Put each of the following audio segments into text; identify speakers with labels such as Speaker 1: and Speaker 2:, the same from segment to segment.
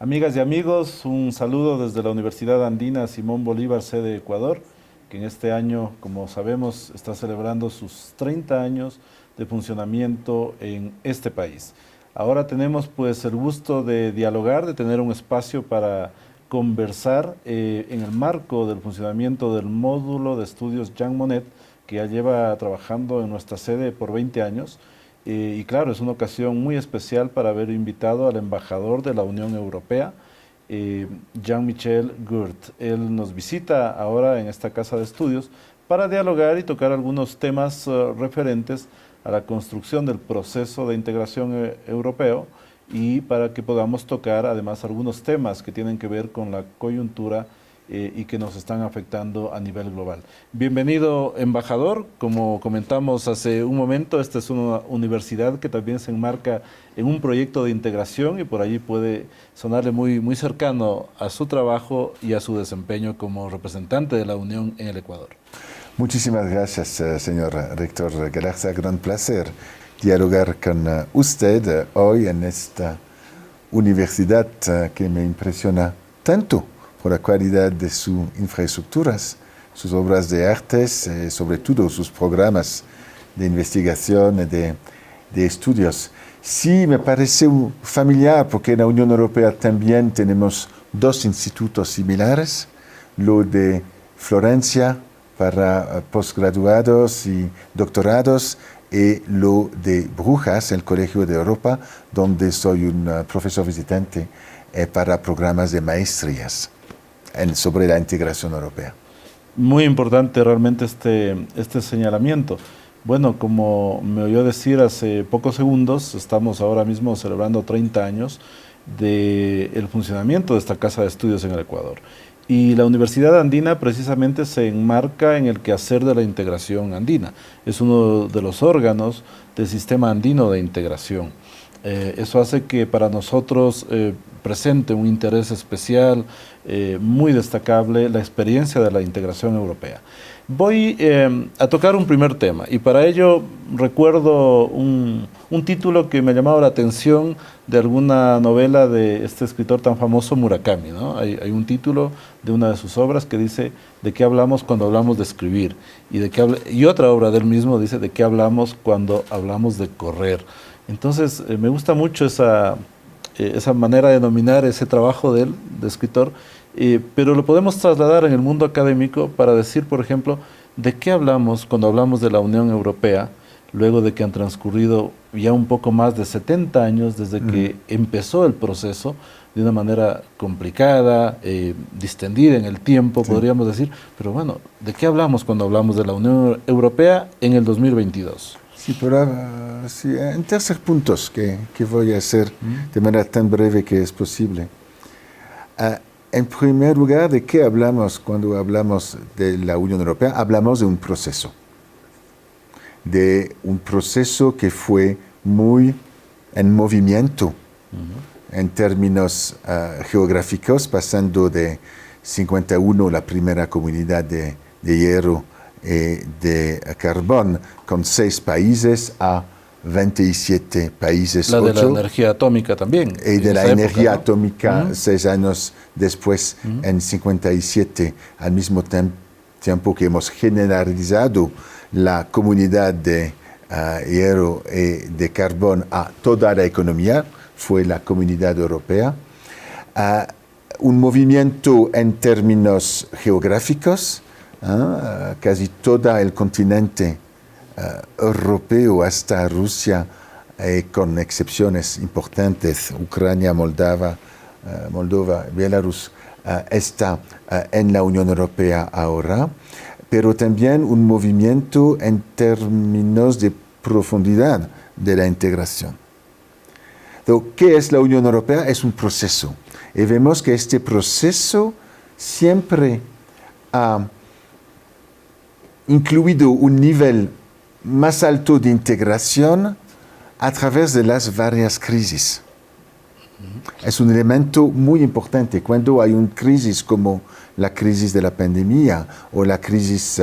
Speaker 1: Amigas y amigos, un saludo desde la Universidad Andina Simón Bolívar, sede Ecuador, que en este año, como sabemos, está celebrando sus 30 años de funcionamiento en este país. Ahora tenemos pues el gusto de dialogar, de tener un espacio para conversar en el marco del funcionamiento del módulo de estudios Jean Monnet, que ya lleva trabajando en nuestra sede por 20 años. Y claro, es una ocasión muy especial para haber invitado al embajador de la Unión Europea, Jean-Michel Gurt. Él nos visita ahora en esta casa de estudios para dialogar y tocar algunos temas referentes a la construcción del proceso de integración europeo y para que podamos tocar además algunos temas que tienen que ver con la coyuntura y que nos están afectando a nivel global. Bienvenido, embajador. Como comentamos hace un momento, esta es una universidad que también se enmarca en un proyecto de integración y por allí puede sonarle muy cercano a su trabajo y a su desempeño como representante de la Unión en el Ecuador.
Speaker 2: Muchísimas gracias, señor rector Galarza. Gran placer dialogar con usted hoy en esta universidad que me impresiona tanto por la calidad de sus infraestructuras, sus obras de artes, sobre todo sus programas de investigación, de estudios. Sí, me parece familiar porque en la Unión Europea también tenemos dos institutos similares, lo de Florencia para posgraduados y doctorados y lo de Brujas, el Colegio de Europa, donde soy un profesor visitante para programas de maestrías sobre la integración europea.
Speaker 1: Muy importante realmente este señalamiento. Bueno, como me oyó decir hace pocos segundos, estamos ahora mismo celebrando 30 años del funcionamiento de esta casa de estudios en el Ecuador. Y la Universidad Andina precisamente se enmarca en el quehacer de la integración andina. Es uno de los órganos del sistema andino de integración. Eso hace que para nosotros presente un interés especial, muy destacable, la experiencia de la integración europea. Voy a tocar un primer tema y para ello recuerdo un título que me ha llamado la atención de alguna novela de este escritor tan famoso Murakami, ¿no? Hay un título de una de sus obras que dice ¿de qué hablamos cuando hablamos de escribir? Y otra obra del mismo dice ¿de qué hablamos cuando hablamos de correr? Entonces me gusta mucho esa manera de denominar ese trabajo de él, de escritor, pero lo podemos trasladar en el mundo académico para decir, por ejemplo, ¿de qué hablamos cuando hablamos de la Unión Europea, luego de que han transcurrido ya un poco más de 70 años desde que empezó el proceso, de una manera complicada, distendida en el tiempo, sí, podríamos decir, pero bueno, ¿de qué hablamos cuando hablamos de la Unión Europea en el 2022?
Speaker 2: Sí, pero sí, en tercer puntos que voy a hacer de manera tan breve que es posible. En primer lugar, ¿de qué hablamos cuando hablamos de la Unión Europea? Hablamos de un proceso que fue muy en movimiento en términos geográficos, pasando de 51, la primera comunidad de hierro de carbón, con 6 países, a 27 países.
Speaker 1: La de la energía atómica también.
Speaker 2: Y de la energía atómica 6 años después, en 57, al mismo tiempo que hemos generalizado la comunidad de hierro y de carbón a toda la economía, fue la Comunidad Europea. Un movimiento en términos geográficos, casi todo el continente europeo hasta Rusia, con excepciones importantes, Ucrania, Moldova, Belarus, está en la Unión Europea ahora, pero también un movimiento en términos de profundidad de la integración. ¿Qué es la Unión Europea? Es un proceso. Y vemos que este proceso siempre ha incluido un nivel más alto de integración a través de las varias crisis. Es un elemento muy importante. Cuando hay una crisis como la crisis de la pandemia o la crisis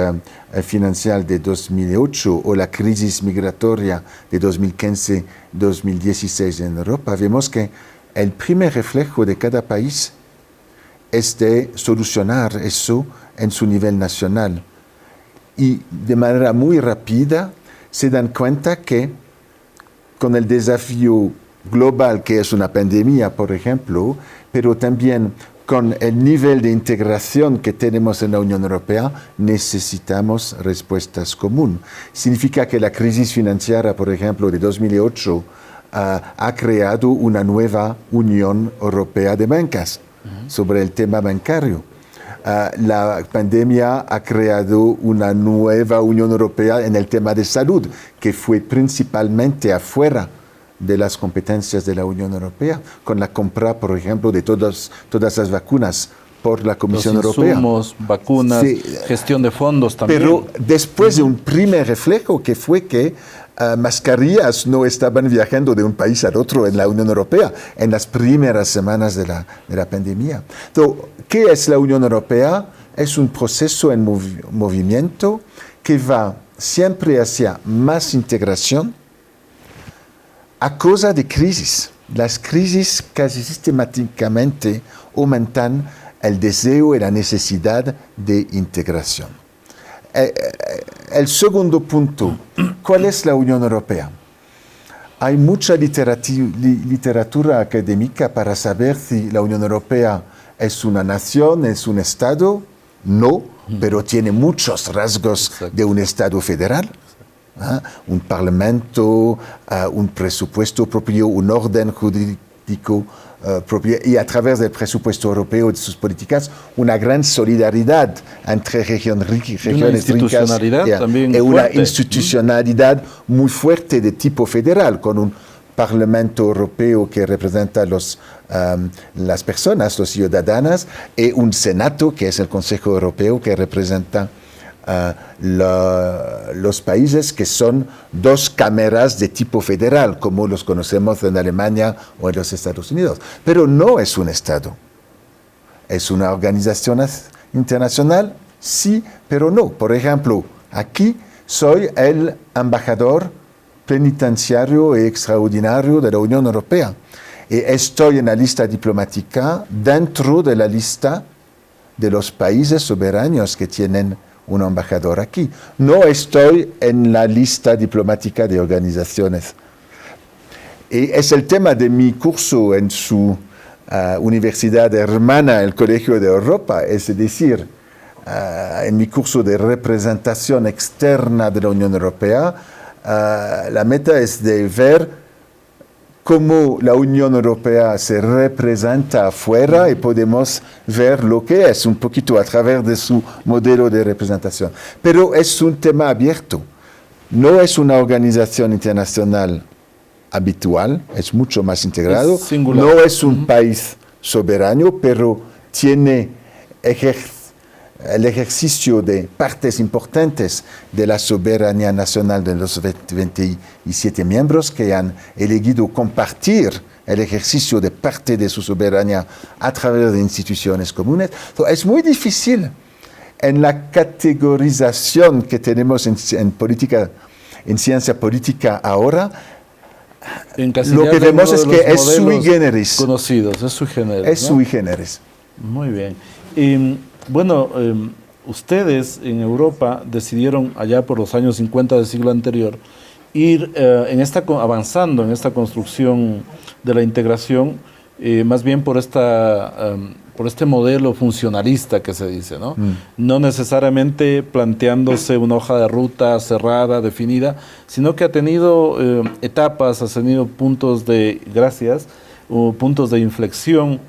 Speaker 2: financiera de 2008 o la crisis migratoria de 2015-2016 en Europa, vemos que el primer reflejo de cada país es de solucionar eso en su nivel nacional. Y de manera muy rápida se dan cuenta que con el desafío global que es una pandemia, por ejemplo, pero también con el nivel de integración que tenemos en la Unión Europea, necesitamos respuestas comunes. Significa que la crisis financiera, por ejemplo, de 2008, ha creado una nueva Unión Europea de bancas sobre el tema bancario. La pandemia ha creado una nueva Unión Europea en el tema de salud, que fue principalmente afuera de las competencias de la Unión Europea, con la compra, por ejemplo, de todas las vacunas por la Comisión Europea.
Speaker 1: Insumos, vacunas, sí, gestión de fondos también.
Speaker 2: Pero después de un primer reflejo que fue que mascarillas no estaban viajando de un país al otro en la Unión Europea en las primeras semanas de la pandemia. Entonces, ¿qué es la Unión Europea? Es un proceso en movimiento que va siempre hacia más integración a causa de crisis. Las crisis casi sistemáticamente aumentan el deseo y la necesidad de integración. El segundo punto, ¿cuál es la Unión Europea? Hay mucha literatura académica para saber si la Unión Europea es una nación, es un Estado. No, pero tiene muchos rasgos de un Estado federal. Un parlamento, un presupuesto propio, un orden jurídico propio, y a través del presupuesto europeo y de sus políticas, una gran solidaridad entre regiones ricas y una institucionalidad muy fuerte de tipo federal, con un Parlamento Europeo que representa las personas, los ciudadanos, y un Senado, que es el Consejo Europeo, que representa los países, que son dos cámaras de tipo federal, como los conocemos en Alemania o en los Estados Unidos. Pero no es un Estado. ¿Es una organización internacional? Sí, pero no. Por ejemplo, aquí soy el embajador penitenciario y extraordinario de la Unión Europea. Y estoy en la lista diplomática dentro de la lista de los países soberanos que tienen un embajador aquí. No estoy en la lista diplomática de organizaciones. Y es el tema de mi curso en su universidad hermana, el Colegio de Europa, es decir, en mi curso de representación externa de la Unión Europea, la meta es de ver cómo la Unión Europea se representa afuera y podemos ver lo que es un poquito a través de su modelo de representación. Pero es un tema abierto. No es una organización internacional habitual, es mucho más integrado. No es un país soberano, pero tiene el ejercicio de partes importantes de la soberanía nacional de los 27 miembros que han elegido compartir el ejercicio de parte de su soberanía a través de instituciones comunes. Entonces, es muy difícil en la categorización que tenemos en política, en ciencia política ahora. Lo que vemos es que es sui generis.
Speaker 1: Conocidos, es sui generis.
Speaker 2: Es sui generis.
Speaker 1: Muy bien. Bueno, ustedes en Europa decidieron allá por los años 50 del siglo anterior ir avanzando en esta construcción de la integración, más bien por este modelo funcionalista que se dice, ¿no? No necesariamente planteándose una hoja de ruta cerrada, definida, sino que ha tenido etapas, ha tenido puntos de inflexión.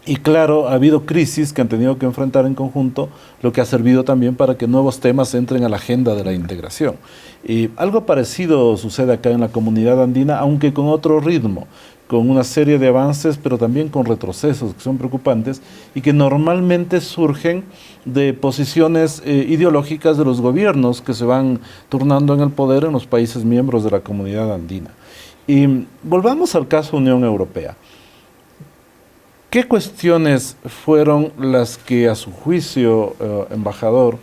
Speaker 1: Y claro, ha habido crisis que han tenido que enfrentar en conjunto, lo que ha servido también para que nuevos temas entren a la agenda de la integración. Y algo parecido sucede acá en la comunidad andina, aunque con otro ritmo, con una serie de avances, pero también con retrocesos que son preocupantes y que normalmente surgen de posiciones ideológicas de los gobiernos que se van turnando en el poder en los países miembros de la comunidad andina. Y volvamos al caso Unión Europea. ¿Qué cuestiones fueron las que, a su juicio, embajador,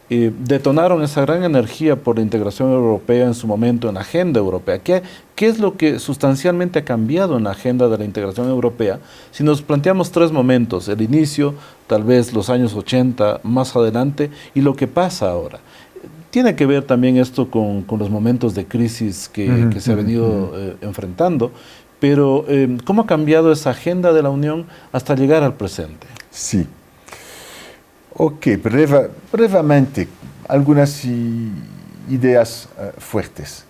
Speaker 1: detonaron esa gran energía por la integración europea en su momento, en la agenda europea. ¿Qué es lo que sustancialmente ha cambiado en la agenda de la integración europea? Si nos planteamos tres momentos, el inicio, tal vez los años 80, más adelante, y lo que pasa ahora. Tiene que ver también esto con los momentos de crisis que se ha venido enfrentando, pero ¿cómo ha cambiado esa agenda de la Unión hasta llegar al presente?
Speaker 2: Sí. Ok, brevemente, algunas ideas fuertes.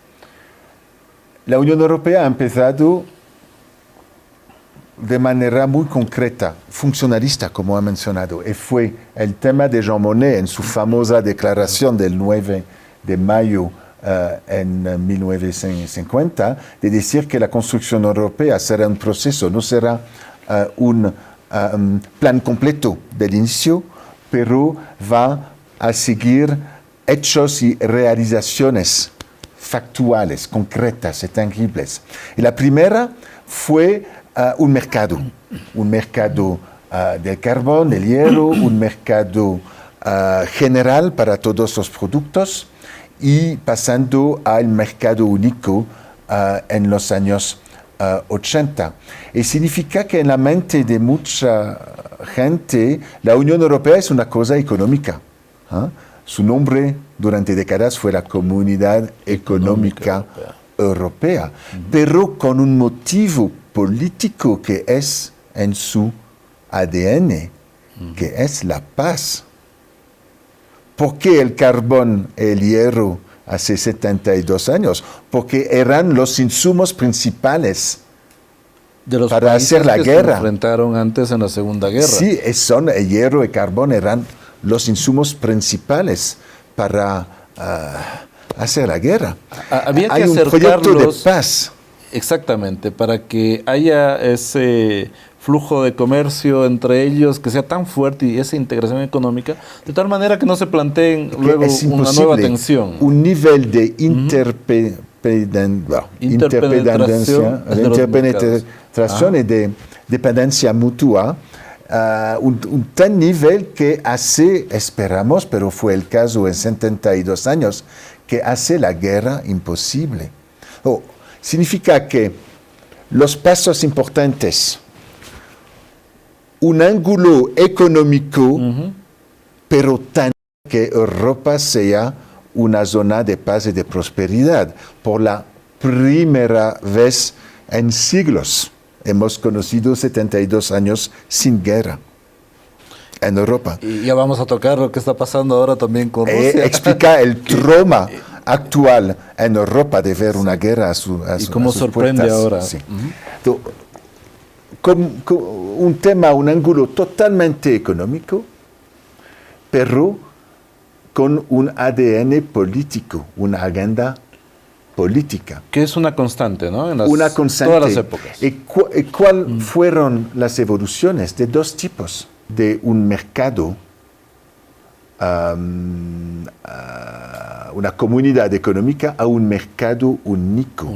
Speaker 2: La Unión Europea ha empezado de manera muy concreta, funcionalista, como ha mencionado, y fue el tema de Jean Monnet en su famosa declaración del 9 de mayo en 1950, de decir que la construcción europea será un proceso, no será un plan completo del inicio, pero va a seguir hechos y realizaciones factuales, concretas y tangibles. Y la primera fue un mercado del carbón, del hierro, un mercado general para todos los productos y pasando al mercado único en los años 80. Y significa que en la mente de mucha gente la Unión Europea es una cosa económica. Su nombre durante décadas fue la Comunidad Económica Europea, pero con un motivo político que es en su ADN, que es la paz. ¿Por qué el carbón y el hierro hace 72 años? Porque eran los insumos principales
Speaker 1: de los
Speaker 2: para hacer la
Speaker 1: que
Speaker 2: guerra.
Speaker 1: Se enfrentaron antes en la Segunda Guerra.
Speaker 2: Sí, son el hierro y carbón eran los insumos principales para hacer la guerra.
Speaker 1: Había que
Speaker 2: Hay un proyecto de paz.
Speaker 1: Exactamente, para que haya ese flujo de comercio entre ellos que sea tan fuerte y esa integración económica, de tal manera que no se planteen luego una nueva tensión.
Speaker 2: Un nivel de interpenetración y de dependencia mutua, un tal nivel que hace, esperamos, pero fue el caso en 72 años, que hace la guerra imposible. Significa que los pasos importantes, un ángulo económico, pero tan que Europa sea una zona de paz y de prosperidad. Por la primera vez en siglos hemos conocido 72 años sin guerra en Europa.
Speaker 1: Y ya vamos a tocar lo que está pasando ahora también con Rusia.
Speaker 2: Explica el trauma actual en Europa de ver una guerra a sus
Speaker 1: cómo sorprende puertas. Ahora.
Speaker 2: Sí. Con un tema, un ángulo totalmente económico, pero con un ADN político, una agenda política.
Speaker 1: Que es una constante, ¿no? En
Speaker 2: una constante.
Speaker 1: Todas las épocas.
Speaker 2: ¿Y cuáles fueron las evoluciones? De dos tipos. De un mercado, una comunidad económica, a un mercado único.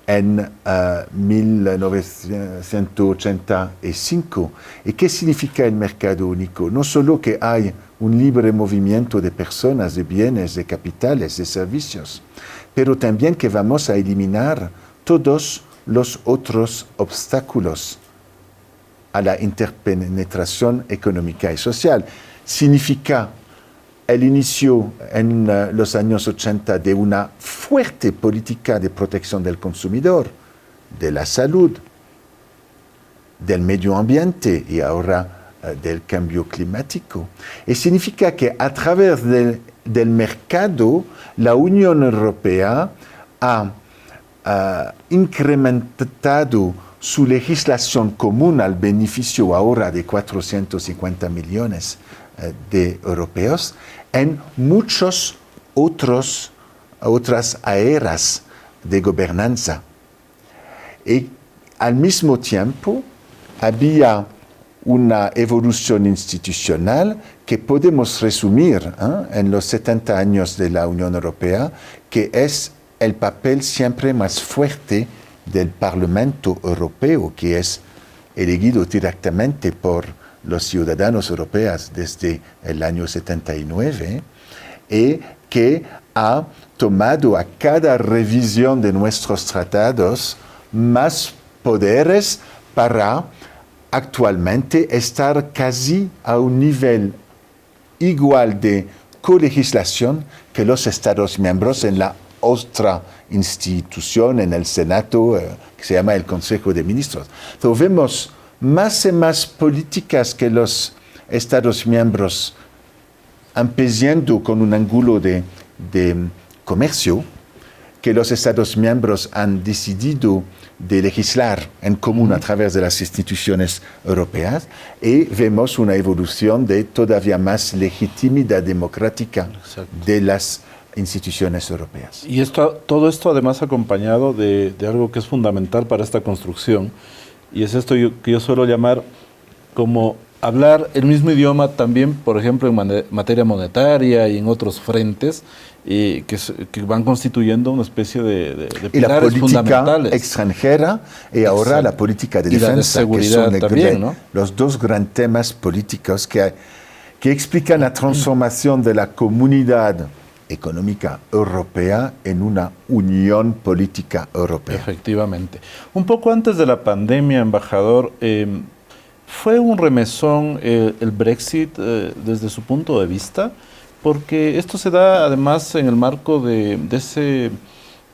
Speaker 2: En 1985. ¿Y qué significa el mercado único? No solo que hay un libre movimiento de personas, de bienes, de capitales, de servicios, pero también que vamos a eliminar todos los otros obstáculos a la interpenetración económica y social. Significa el inicio en los años 80 de una fuerte política de protección del consumidor, de la salud, del medio ambiente y ahora del cambio climático. Y significa que a través del mercado, la Unión Europea ha incrementado su legislación común al beneficio ahora de 450 millones de europeos en muchas otras áreas de gobernanza. Y al mismo tiempo había una evolución institucional que podemos resumir en los 70 años de la Unión Europea, que es el papel siempre más fuerte del Parlamento Europeo, que es elegido directamente por los ciudadanos europeos desde el año 79, y que ha tomado a cada revisión de nuestros tratados más poderes para actualmente estar casi a un nivel igual de colegislación que los Estados miembros en la otra institución, en el Senado, que se llama el Consejo de Ministros. Entonces vemos más y más políticas que los Estados miembros empezando con un ángulo de comercio, que los Estados miembros han decidido de legislar en común a través de las instituciones europeas, y vemos una evolución de todavía más legitimidad democrática de las instituciones europeas.
Speaker 1: Y todo esto además acompañado de algo que es fundamental para esta construcción, y es esto que yo suelo llamar como hablar el mismo idioma también, por ejemplo, en materia monetaria y en otros frentes, que van constituyendo una especie de pilares fundamentales.
Speaker 2: Y la política extranjera y ahora la política de defensa,
Speaker 1: de seguridad
Speaker 2: que son
Speaker 1: también, ¿no?
Speaker 2: Los dos grandes temas políticos que explican la transformación de la comunidad económica europea en una unión política europea.
Speaker 1: Efectivamente. Un poco antes de la pandemia, embajador, ¿fue un remesón el Brexit desde su punto de vista? Porque esto se da además en el marco de ese,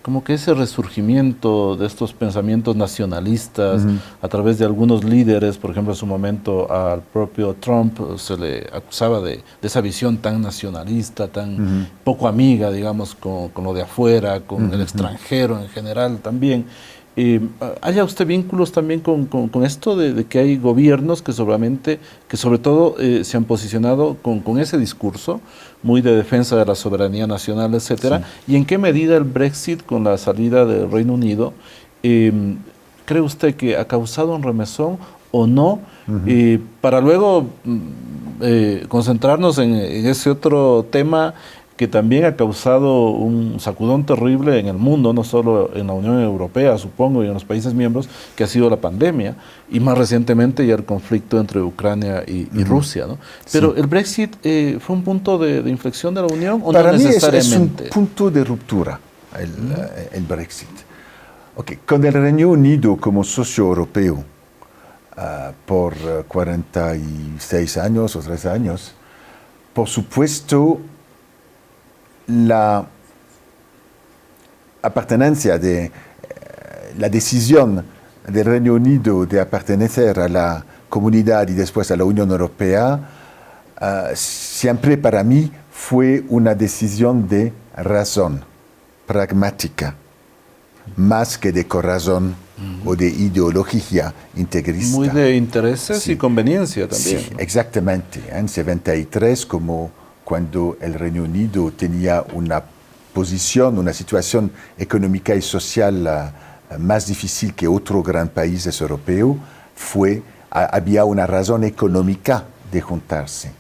Speaker 1: como que ese resurgimiento de estos pensamientos nacionalistas a través de algunos líderes. Por ejemplo, en su momento al propio Trump se le acusaba de esa visión tan nacionalista, tan poco amiga, digamos, con lo de afuera, con el extranjero en general también. ¿Haya usted vínculos también con esto de que hay gobiernos que sobre todo se han posicionado con ese discurso muy de defensa de la soberanía nacional, etcétera? Sí. ¿Y en qué medida el Brexit, con la salida del Reino Unido, cree usted que ha causado un remesón o no? Para luego concentrarnos en ese otro tema que también ha causado un sacudón terrible en el mundo, no solo en la Unión Europea, supongo, y en los países miembros, que ha sido la pandemia, y más recientemente ya el conflicto entre Ucrania y Rusia, ¿no? Pero sí. ¿El Brexit fue un punto de inflexión de la Unión o
Speaker 2: Para
Speaker 1: no necesariamente?
Speaker 2: Para mí es un punto de ruptura el Brexit. Okay. Con el Reino Unido como socio europeo por 46 años o 3 años, por supuesto, la apartenencia la decisión del Reino Unido de pertenecer a la comunidad y después a la Unión Europea siempre para mí fue una decisión de razón pragmática, más que de corazón o de ideología integrista.
Speaker 1: Muy de intereses y conveniencia también.
Speaker 2: Sí, exactamente. En 73, como cuando el Reino Unido tenía una posición, una situación económica y social más difícil que otros grandes países europeos, había una razón económica de juntarse.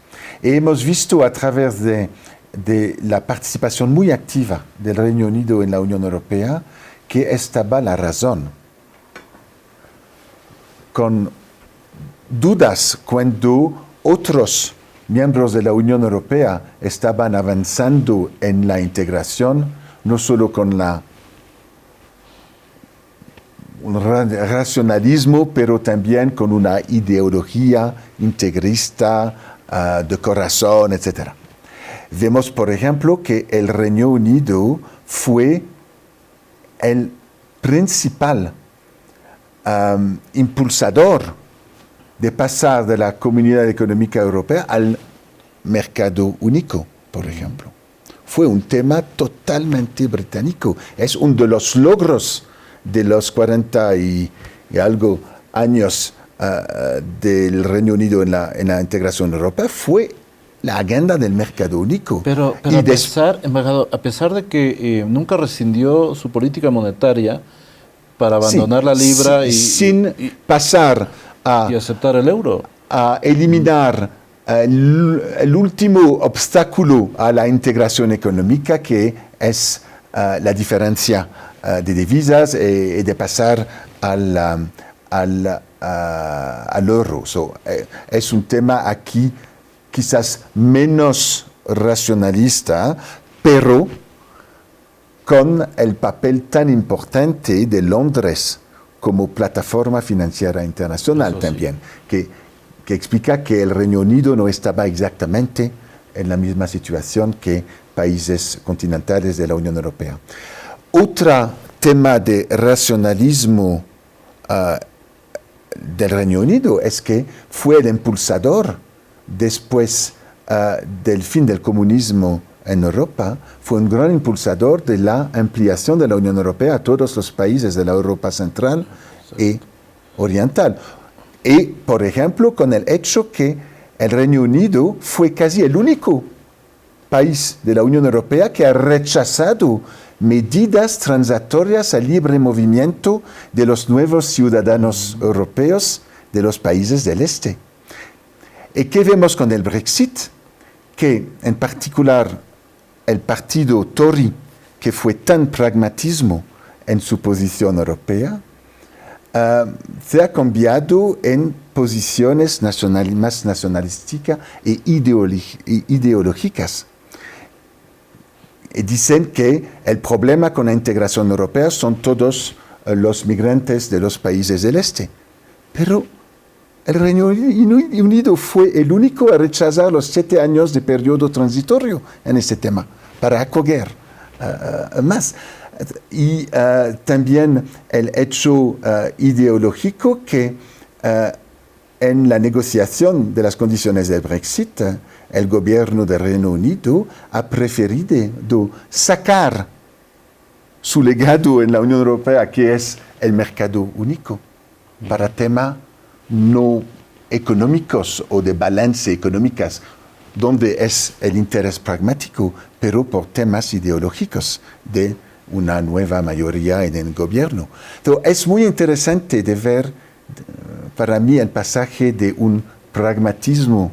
Speaker 2: Y hemos visto a través de la participación muy activa del Reino Unido en la Unión Europea que estaba la razón. Con dudas cuando otros miembros de la Unión Europea estaban avanzando en la integración, no solo con un racionalismo, pero también con una ideología integrista de corazón, etc. Vemos, por ejemplo, que el Reino Unido fue el principal impulsador de pasar de la Comunidad Económica Europea al mercado único, por ejemplo. Fue un tema totalmente británico. Es uno de los logros de los 40 y algo años del Reino Unido en la integración europea, fue la agenda del mercado único.
Speaker 1: Pero a pesar de que nunca rescindió su política monetaria para abandonar la libra
Speaker 2: sin pasar
Speaker 1: y aceptar el euro,
Speaker 2: a eliminar el último obstáculo a la integración económica, que es la diferencia de divisas y de pasar al euro. Es un tema aquí quizás menos racionalista, pero con el papel tan importante de Londres como plataforma financiera internacional. Eso también, sí. que explica que el Reino Unido no estaba exactamente en la misma situación que países continentales de la Unión Europea. Otro tema de racionalismo del Reino Unido es que fue el impulsador después del fin del comunismo en Europa, fue un gran impulsador de la ampliación de la Unión Europea a todos los países de la Europa central y oriental. Y, por ejemplo, con el hecho que el Reino Unido fue casi el único país de la Unión Europea que ha rechazado medidas transitorias al libre movimiento de los nuevos ciudadanos europeos de los países del este. ¿Y qué vemos con el Brexit? Que en particular el partido Tory, que fue tan pragmatismo en su posición europea, se ha cambiado en posiciones más nacionalísticas e ideológicas. Y dicen que el problema con la integración europea son todos los migrantes de los países del este. Pero el Reino Unido fue el único a rechazar los 7 años de periodo transitorio en este tema, para acoger más. Y también el hecho ideológico que en la negociación de las condiciones del Brexit, el gobierno del Reino Unido ha preferido sacar su legado en la Unión Europea, que es el mercado único, para temas no económicos o de balance económicas, donde es el interés pragmático, pero por temas ideológicos de una nueva mayoría en el gobierno. Entonces, es muy interesante de ver, para mí, el pasaje de un pragmatismo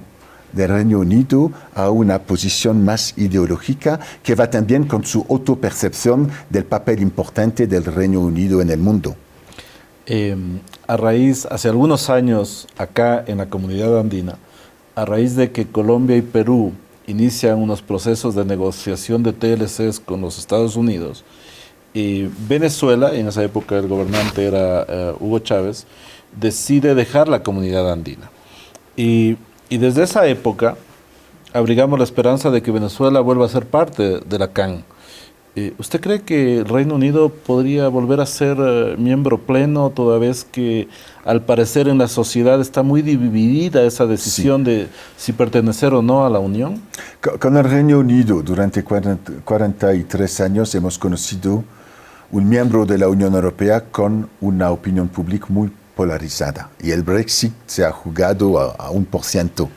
Speaker 2: del Reino Unido a una posición más ideológica que va también con su autopercepción del papel importante del Reino Unido en el mundo.
Speaker 1: Hace algunos años, acá en la comunidad andina, a raíz de que Colombia y Perú inician unos procesos de negociación de TLCs con los Estados Unidos, Venezuela, en esa época el gobernante era Hugo Chávez, decide dejar la comunidad andina. Y desde esa época abrigamos la esperanza de que Venezuela vuelva a ser parte de la CAN. ¿Usted cree que el Reino Unido podría volver a ser miembro pleno, toda vez que al parecer en la sociedad está muy dividida esa decisión de si pertenecer o no a la Unión?
Speaker 2: Con el Reino Unido, durante 43 años hemos conocido un miembro de la Unión Europea con una opinión pública muy polarizada. Y el Brexit se ha jugado a 1%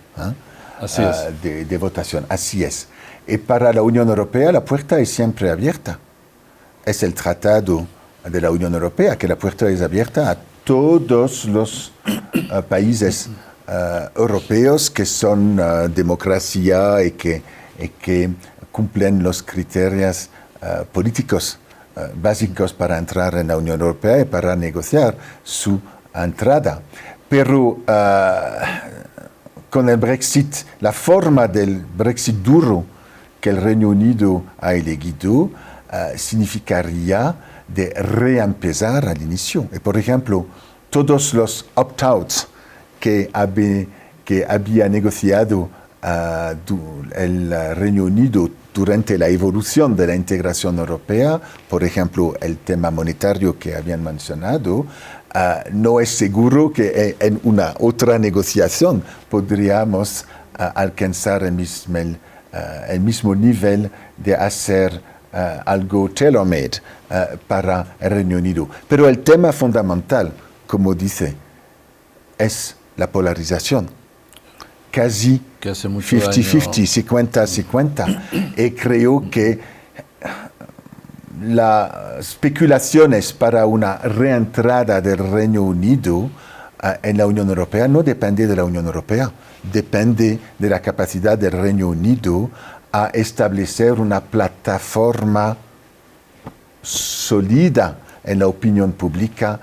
Speaker 1: Así es.
Speaker 2: de votación. Así es. Y para la Unión Europea la puerta es siempre abierta. Es el tratado de la Unión Europea que la puerta es abierta a todos los países europeos que son democracia y que cumplen los criterios políticos básicos para entrar en la Unión Europea y para negociar su entrada. Pero con el Brexit, la forma del Brexit duro que el Reino Unido ha elegido significaría de reempezar al inicio. Y, por ejemplo, todos los opt-outs que había negociado el Reino Unido durante la evolución de la integración europea, por ejemplo, el tema monetario que habían mencionado, no es seguro que en una otra negociación podríamos alcanzar el mismo nivel de hacer algo tailor-made para el Reino Unido. Pero el tema fundamental, como dice, es la polarización. Casi 50-50, 50-50. Y creo que las especulaciones para una reentrada del Reino Unido en la Unión Europea no depende de la Unión Europea, depende de la capacidad del Reino Unido a establecer una plataforma sólida en la opinión pública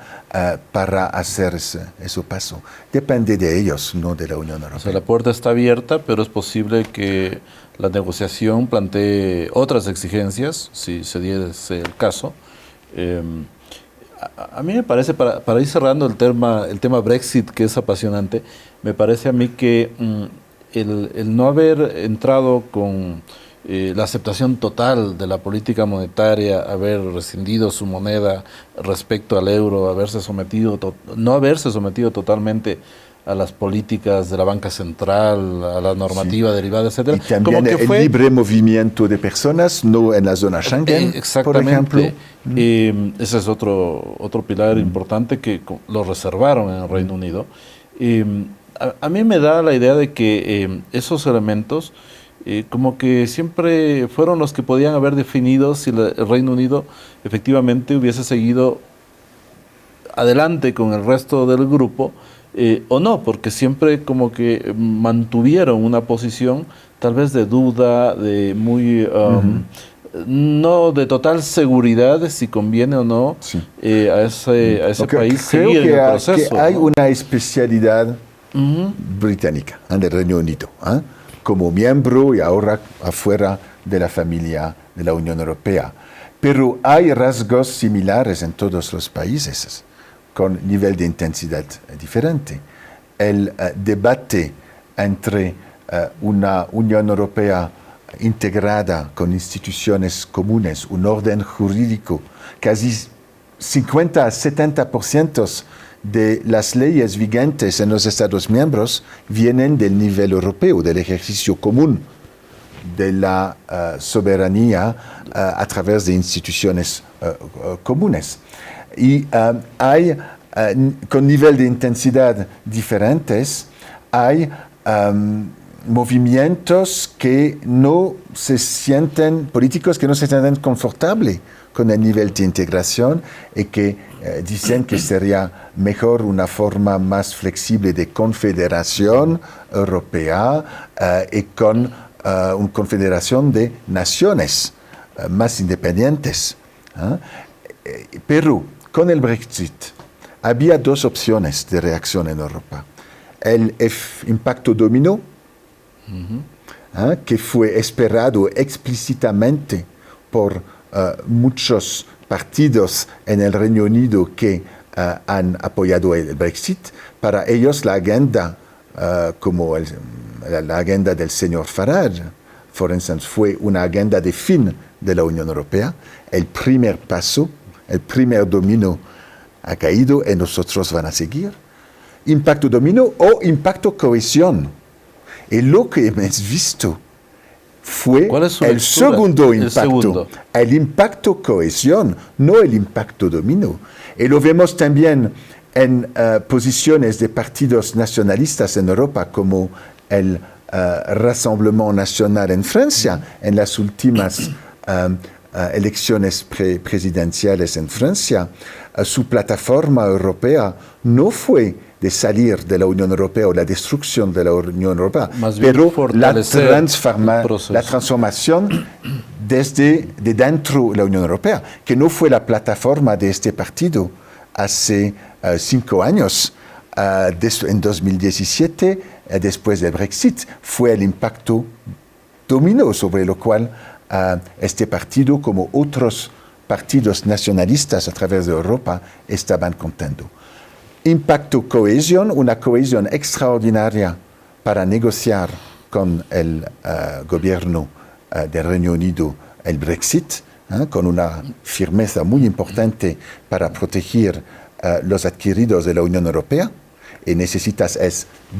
Speaker 2: para hacer ese paso. Depende de ellos, no de la Unión Europea.
Speaker 1: O sea, la puerta está abierta, pero es posible que la negociación plantee otras exigencias, si se diese el caso. A mí me parece, para ir cerrando el tema Brexit, que es apasionante, me parece a mí que el no haber entrado con la aceptación total de la política monetaria, haber rescindido su moneda respecto al euro, no haberse sometido totalmente a las políticas de la banca central, a la normativa derivada, etcétera.
Speaker 2: Y también como que el libre movimiento de personas, no en la zona Schengen, por ejemplo.
Speaker 1: Ese es otro pilar importante que lo reservaron en el Reino Unido. A mí me da la idea de que esos elementos como que siempre fueron los que podían haber definido si el Reino Unido efectivamente hubiese seguido adelante con el resto del grupo o no, porque siempre como que mantuvieron una posición tal vez de duda, de muy no de total seguridad de si conviene o no a ese país seguir en el proceso.
Speaker 2: Que hay una especialidad británica del Reino Unido, como miembro y ahora afuera de la familia de la Unión Europea. Pero hay rasgos similares en todos los países, con nivel de intensidad diferente. El debate entre una Unión Europea integrada con instituciones comunes, un orden jurídico, casi 50 a 70% de las leyes vigentes en los Estados miembros vienen del nivel europeo, del ejercicio común de la soberanía a través de instituciones comunes. Y hay, con nivel de intensidad diferentes, hay movimientos que no se sienten, políticos que no se sienten confortables con el nivel de integración y que dicen que sería mejor una forma más flexible de confederación europea y con una confederación de naciones más independientes. Pero con el Brexit había dos opciones de reacción en Europa. El impacto dominó, que fue esperado explícitamente por muchos partidos en el Reino Unido que han apoyado el Brexit. Para ellos la agenda, como la agenda del señor Farage, por instance, fue una agenda de fin de la Unión Europea. El primer paso, el primer dominó ha caído y nosotros van a seguir. Impacto dominó o impacto cohesión. Y lo que hemos visto fue el segundo impacto, el impacto cohesión, no el impacto dominó. Y lo vemos también en posiciones de partidos nacionalistas en Europa, como el Rassemblement National en Francia, en las últimas elecciones presidenciales en Francia. Su plataforma europea no fue de salir de la Unión Europea o la destrucción de la Unión Europea, pero la transformación desde dentro de la Unión Europea, que no fue la plataforma de este partido hace 5 años, en 2017, después del Brexit, fue el impacto dominó sobre lo cual este partido, como otros partidos nacionalistas a través de Europa, estaban contando. Impacto cohesión, una cohesión extraordinaria para negociar con el gobierno del Reino Unido el Brexit, con una firmeza muy importante para proteger los adquiridos de la Unión Europea. Y necesitas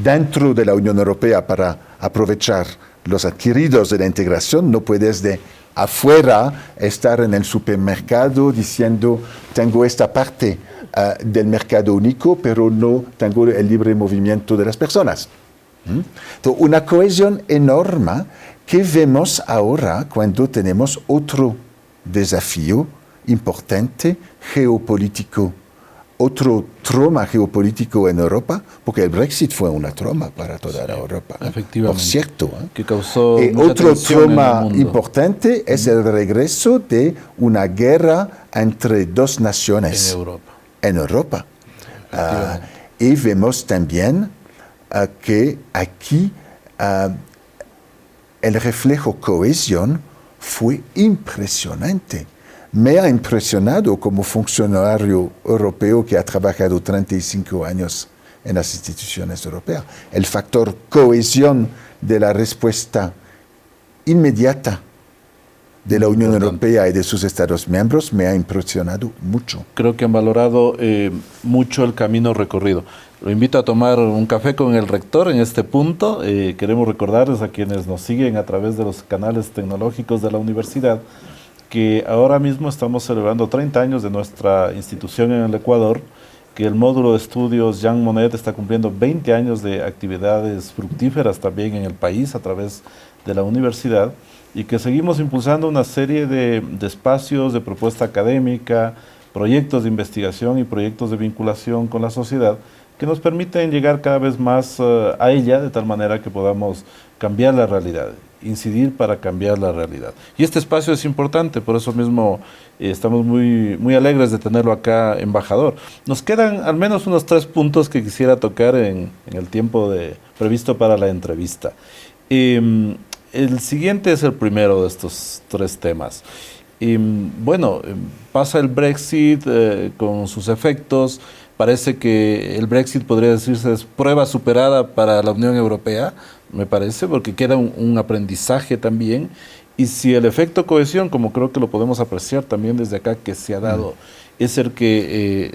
Speaker 2: dentro de la Unión Europea para aprovechar los adquiridos de la integración, no puedes de afuera estar en el supermercado diciendo tengo esta parte del mercado único, pero no tengo el libre movimiento de las personas. Entonces, una cohesión enorme que vemos ahora cuando tenemos otro desafío importante geopolítico, otro trauma geopolítico en Europa, porque el Brexit fue una trauma para toda la Europa.
Speaker 1: Efectivamente.
Speaker 2: Por cierto.
Speaker 1: Que causó
Speaker 2: otro trauma importante es el regreso de una guerra entre dos naciones en Europa. Y vemos también que aquí el reflejo cohesión fue impresionante. Me ha impresionado como funcionario europeo que ha trabajado 35 años en las instituciones europeas. El factor cohesión de la respuesta inmediata de la Unión Europea y de sus Estados miembros me ha impresionado mucho.
Speaker 1: Creo que han valorado mucho el camino recorrido. Lo invito a tomar un café con el rector en este punto. Queremos recordarles a quienes nos siguen a través de los canales tecnológicos de la universidad que ahora mismo estamos celebrando 30 años de nuestra institución en el Ecuador, que el módulo de estudios Jean Monnet está cumpliendo 20 años de actividades fructíferas también en el país a través de la universidad, y que seguimos impulsando una serie de espacios de propuesta académica, proyectos de investigación y proyectos de vinculación con la sociedad que nos permiten llegar cada vez más a ella, de tal manera que podamos cambiar la realidad, incidir para cambiar la realidad. Y este espacio es importante, por eso mismo estamos muy alegres de tenerlo acá, embajador. Nos quedan al menos unos 3 puntos que quisiera tocar en el tiempo previsto para la entrevista. El siguiente es el primero de estos 3 temas. Bueno, pasa el Brexit con sus efectos. Parece que el Brexit, podría decirse, es prueba superada para la Unión Europea, me parece, porque queda un aprendizaje también. Y si el efecto cohesión, como creo que lo podemos apreciar también desde acá, que se ha dado, es el que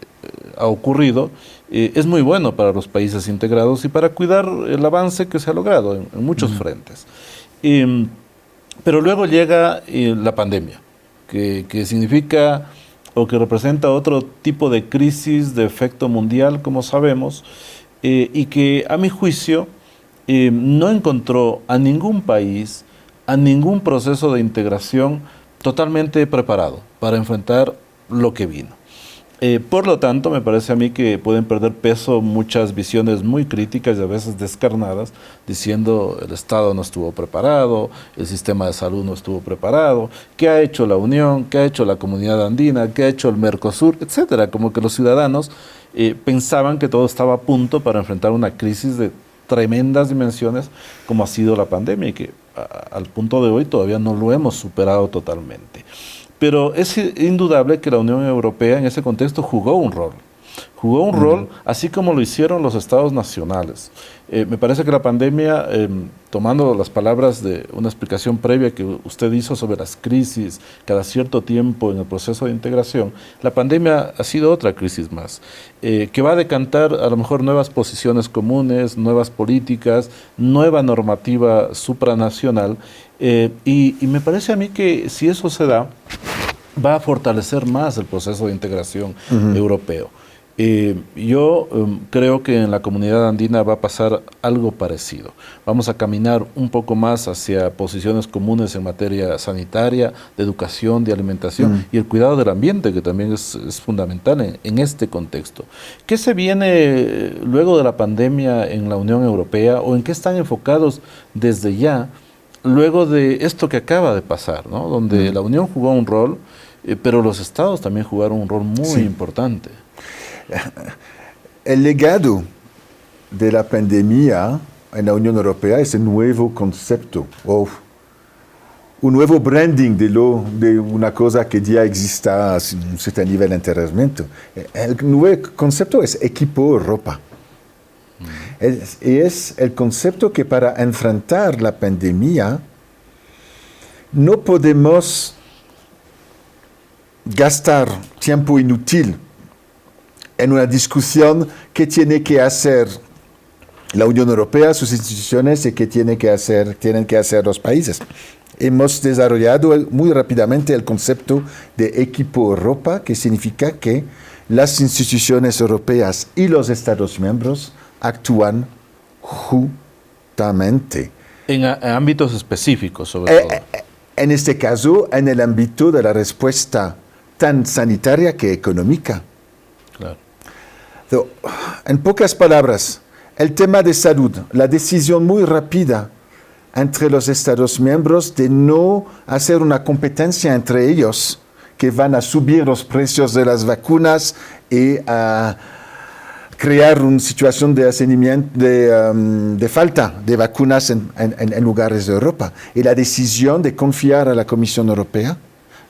Speaker 1: ha ocurrido, es muy bueno para los países integrados y para cuidar el avance que se ha logrado en muchos frentes. Pero luego llega la pandemia, que significa o que representa otro tipo de crisis de efecto mundial, como sabemos, y que a mi juicio no encontró a ningún país, a ningún proceso de integración totalmente preparado para enfrentar lo que vino. Por lo tanto, me parece a mí que pueden perder peso muchas visiones muy críticas y a veces descarnadas, diciendo el Estado no estuvo preparado, el sistema de salud no estuvo preparado, qué ha hecho la Unión, qué ha hecho la Comunidad Andina, qué ha hecho el Mercosur, etcétera. Como que los ciudadanos pensaban que todo estaba a punto para enfrentar una crisis de tremendas dimensiones como ha sido la pandemia y que al punto de hoy todavía no lo hemos superado totalmente. Pero es indudable que la Unión Europea en ese contexto jugó un rol. Jugó un rol así como lo hicieron los estados nacionales. Me parece que la pandemia, tomando las palabras de una explicación previa que usted hizo sobre las crisis cada cierto tiempo en el proceso de integración, la pandemia ha sido otra crisis más, que va a decantar a lo mejor nuevas posiciones comunes, nuevas políticas, nueva normativa supranacional, y me parece a mí que si eso se da, va a fortalecer más el proceso de integración europeo. Yo creo que en la comunidad andina va a pasar algo parecido. Vamos a caminar un poco más hacia posiciones comunes en materia sanitaria, de educación, de alimentación y el cuidado del ambiente, que también es fundamental en este contexto. ¿Qué se viene luego de la pandemia en la Unión Europea o en qué están enfocados desde ya, luego de esto que acaba de pasar, ¿no? Donde la Unión jugó un rol, pero los estados también jugaron un rol muy importante?
Speaker 2: El legado de la pandemia en la Unión Europea es un nuevo concepto, un nuevo branding de una cosa que ya existe a un cierto nivel anteriormente. El nuevo concepto es Equipo Europa. Es el concepto que para enfrentar la pandemia no podemos gastar tiempo inútil en una discusión que tiene que hacer la Unión Europea, sus instituciones, y que tienen que hacer los países. Hemos desarrollado muy rápidamente el concepto de Equipo Europa, que significa que las instituciones europeas y los Estados miembros actúan juntamente.
Speaker 1: En ámbitos específicos, sobre todo.
Speaker 2: En este caso, en el ámbito de la respuesta tan sanitaria que económica.
Speaker 1: Claro.
Speaker 2: En pocas palabras, el tema de salud, la decisión muy rápida entre los Estados miembros de no hacer una competencia entre ellos, que van a subir los precios de las vacunas y a crear una situación de falta de vacunas en lugares de Europa. Y la decisión de confiar a la Comisión Europea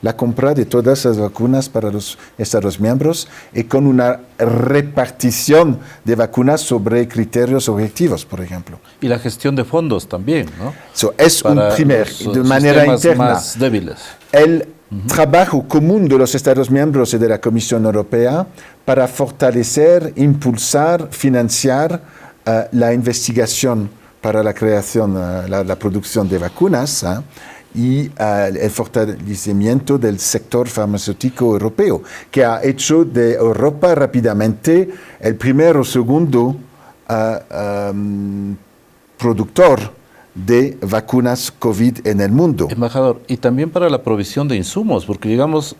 Speaker 2: la compra de todas las vacunas para los Estados miembros y con una repartición de vacunas sobre criterios objetivos, por ejemplo.
Speaker 1: Y la gestión de fondos también, ¿no?
Speaker 2: Es un primer, de manera interna.
Speaker 1: Más débiles.
Speaker 2: El trabajo común de los Estados miembros y de la Comisión Europea para fortalecer, impulsar, financiar la investigación para la creación, la producción de vacunas, y el fortalecimiento del sector farmacéutico europeo, que ha hecho de Europa rápidamente el primer o segundo productor de vacunas COVID en el mundo.
Speaker 1: Embajador, y también para la provisión de insumos, porque llegamos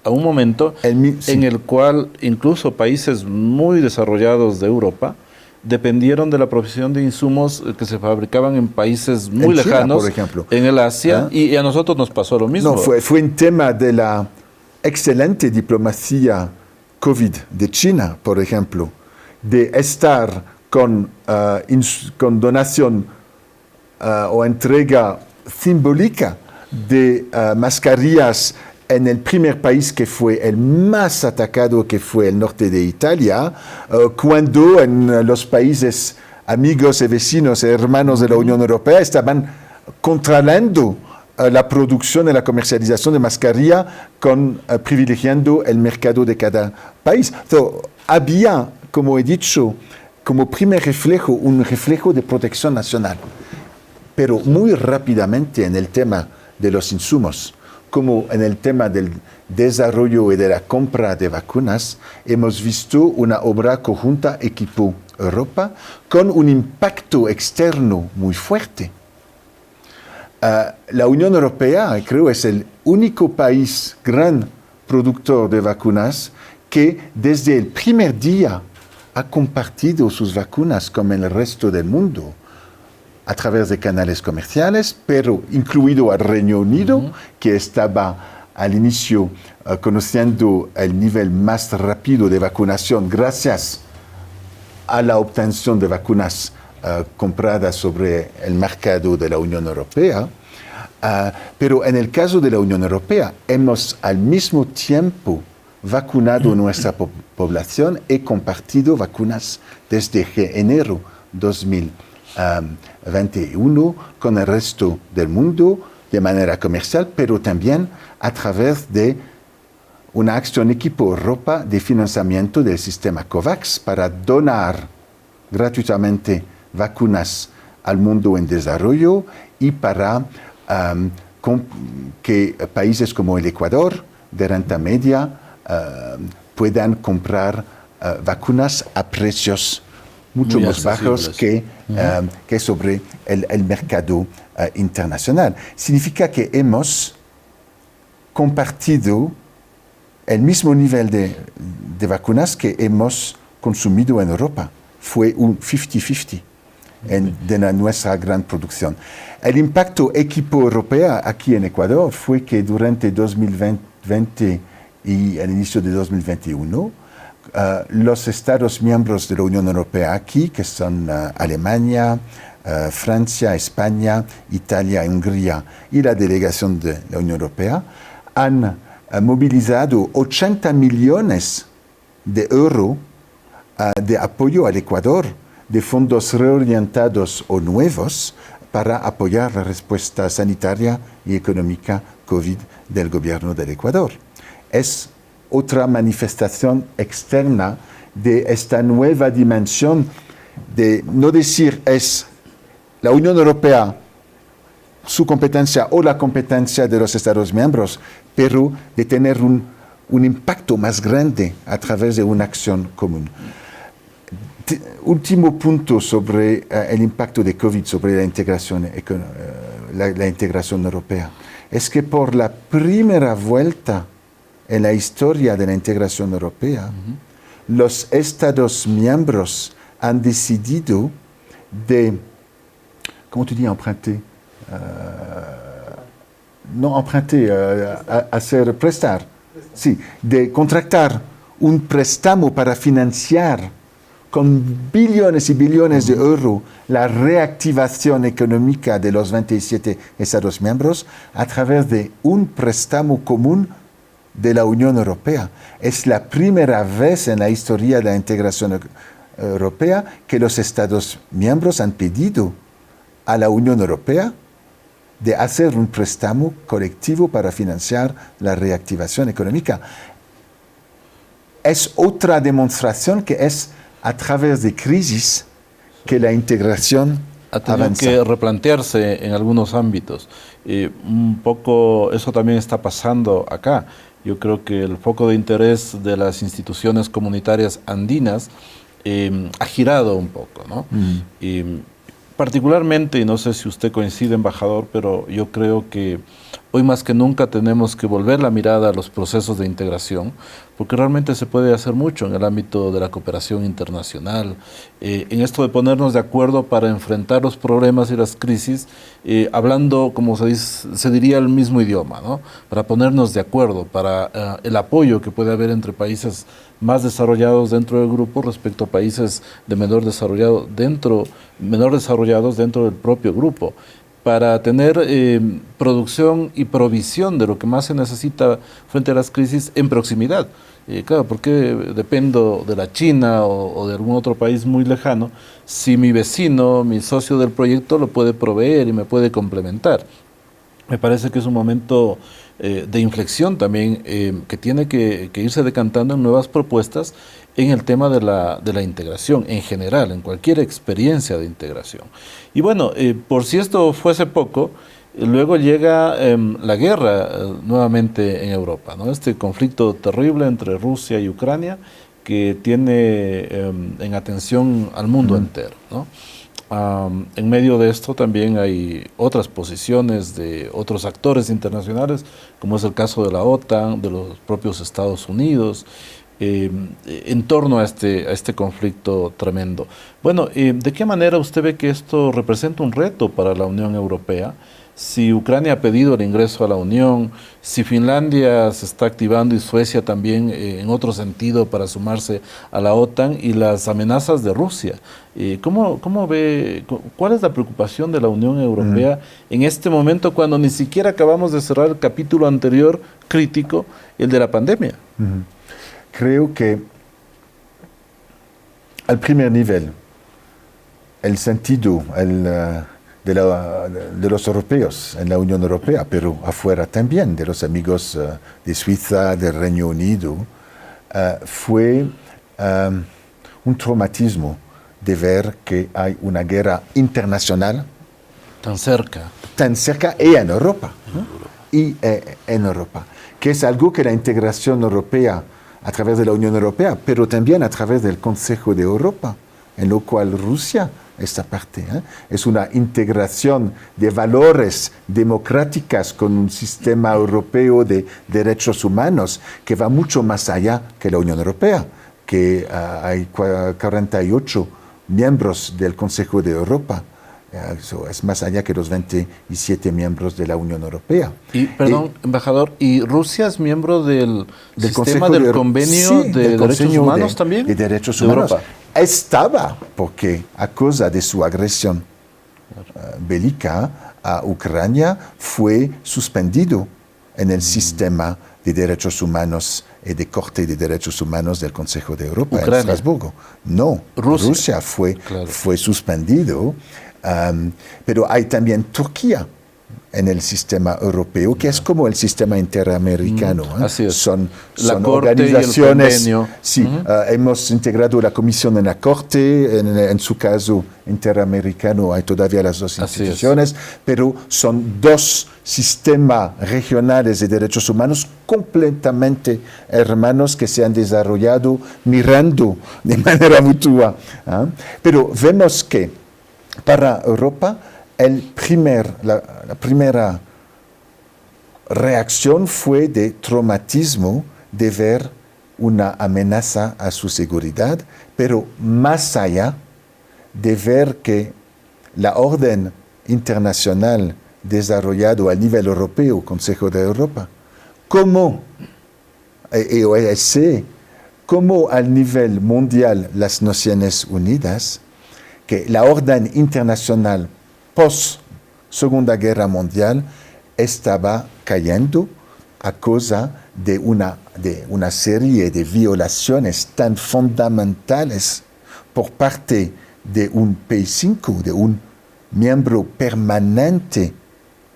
Speaker 1: a un momento en el cual incluso países muy desarrollados de Europa dependieron de la provisión de insumos que se fabricaban en países muy lejanos, por ejemplo, en el Asia, y a nosotros nos pasó lo mismo.
Speaker 2: No, fue un tema de la excelente diplomacia COVID de China, por ejemplo, de estar con donación o entrega simbólica de mascarillas en el primer país que fue el más atacado, que fue el norte de Italia, cuando en los países amigos y vecinos y hermanos de la Unión Europea estaban controlando la producción y la comercialización de mascarilla privilegiando el mercado de cada país. Había, como he dicho, como primer reflejo, un reflejo de protección nacional. Pero muy rápidamente en el tema de los insumos, como en el tema del desarrollo y de la compra de vacunas, hemos visto una obra conjunta Equipo Europa con un impacto externo muy fuerte. La Unión Europea, creo, es el único país gran productor de vacunas que desde el primer día ha compartido sus vacunas con el resto del mundo a través de canales comerciales, pero incluido al Reino Unido, que estaba al inicio conociendo el nivel más rápido de vacunación gracias a la obtención de vacunas compradas sobre el mercado de la Unión Europea. Pero en el caso de la Unión Europea, hemos al mismo tiempo vacunado nuestra población y compartido vacunas desde enero 2021 con el resto del mundo de manera comercial, pero también a través de una acción Equipo Europa de financiamiento del sistema COVAX para donar gratuitamente vacunas al mundo en desarrollo y para que países como el Ecuador, de renta media, puedan comprar vacunas a precios mucho más bajos que sobre el mercado internacional. Significa que hemos compartido el mismo nivel de vacunas que hemos consumido en Europa. Fue un 50-50 de nuestra gran producción. El impacto Equipo Europea aquí en Ecuador fue que durante 2020 y el inicio de 2021, los Estados miembros de la Unión Europea aquí, que son Alemania, Francia, España, Italia, Hungría y la delegación de la Unión Europea, han movilizado 80 millones de euros de apoyo al Ecuador, de fondos reorientados o nuevos para apoyar la respuesta sanitaria y económica COVID del gobierno del Ecuador. Es otra manifestación externa de esta nueva dimensión de no decir es la Unión Europea su competencia o la competencia de los Estados miembros, pero de tener un impacto más grande a través de una acción común. Último punto sobre el impacto de COVID sobre la integración europea. Es que por la primera vuelta en la historia de la integración europea, los Estados miembros han decidido de, ¿cómo te dis emprunter? No emprunter, hacer prestar. Sí, de contratar un préstamo para financiar con billones y billones de euros la reactivación económica de los 27 Estados miembros a través de un préstamo común de la Unión Europea. Es la primera vez en la historia de la integración europea que los Estados miembros han pedido a la Unión Europea de hacer un préstamo colectivo para financiar la reactivación económica. Es otra demostración que es a través de crisis que la integración
Speaker 1: ha tenido
Speaker 2: avanza.
Speaker 1: que replantearse en algunos ámbitos. Un poco eso también está pasando acá. Yo creo que el foco de interés de las instituciones comunitarias andinas ha girado un poco, ¿no? Particularmente, y no sé si usted coincide, embajador, pero yo creo que hoy más que nunca tenemos que volver la mirada a los procesos de integración, porque realmente se puede hacer mucho en el ámbito de la cooperación internacional, en esto de ponernos de acuerdo para enfrentar los problemas y las crisis, hablando, como se diría, el mismo idioma, ¿no? Para ponernos de acuerdo, para el apoyo que puede haber entre países más desarrollados dentro del grupo respecto a países de menor desarrollados dentro del propio grupo, para tener producción y provisión de lo que más se necesita frente a las crisis en proximidad. Claro, porque dependo de la China o de algún otro país muy lejano, si mi vecino, mi socio del proyecto lo puede proveer y me puede complementar. Me parece que es un momento de inflexión también que tiene que irse decantando en nuevas propuestas en el tema de la integración en general, en cualquier experiencia de integración. Y bueno, por si esto fuese poco, luego llega la guerra nuevamente en Europa, ¿no? Este conflicto terrible entre Rusia y Ucrania que tiene en atención al mundo entero, ¿no? En medio de esto también hay otras posiciones de otros actores internacionales, como es el caso de la OTAN, de los propios Estados Unidos, en torno a este conflicto tremendo. Bueno, ¿de qué manera usted ve que esto representa un reto para la Unión Europea? Si Ucrania ha pedido el ingreso a la Unión, si Finlandia se está activando y Suecia también en otro sentido para sumarse a la OTAN y las amenazas de Rusia. ¿Cómo ve, cuál es la preocupación de la Unión Europea en este momento cuando ni siquiera acabamos de cerrar el capítulo anterior crítico, el de la pandemia?
Speaker 2: Creo que al primer nivel, el sentido de los europeos en la Unión Europea, pero afuera también, de los amigos de Suiza, del Reino Unido, fue un traumatismo de ver que hay una guerra internacional
Speaker 1: tan cerca
Speaker 2: y en Europa, ¿no? En Europa, que es algo que la integración europea a través de la Unión Europea, pero también a través del Consejo de Europa, en lo cual Rusia esta parte. Es una integración de valores democráticas con un sistema europeo de derechos humanos que va mucho más allá que la Unión Europea, que hay 48 miembros del Consejo de Europa. Eso es más allá que los 27 miembros de la Unión Europea.
Speaker 1: Perdón, embajador, ¿y Rusia es miembro del sistema del convenio de derechos humanos también?
Speaker 2: De derechos humanos. Europa. Estaba, porque a causa de su agresión bélica a Ucrania, fue suspendido en el sistema de derechos humanos y de Corte de Derechos Humanos del Consejo de Europa en Estrasburgo. No, Rusia fue suspendido. Pero hay también Turquía en el sistema europeo, que es como el sistema interamericano.
Speaker 1: Así es.
Speaker 2: Son
Speaker 1: Corte
Speaker 2: organizaciones.
Speaker 1: Y el convenio.
Speaker 2: Sí, hemos integrado la Comisión en la Corte, en su caso interamericano hay todavía las dos instituciones, pero son dos sistemas regionales de derechos humanos completamente hermanos que se han desarrollado mirando de manera mutua. Pero vemos que para Europa, la primera reacción fue de traumatismo de ver una amenaza a su seguridad, pero más allá de ver que la orden internacional desarrollado a nivel europeo, Consejo de Europa, como OSCE, como al nivel mundial las Naciones Unidas, que la orden internacional post Segunda Guerra Mundial estaba cayendo a causa de una serie de violaciones tan fundamentales por parte de un P5, de un miembro permanente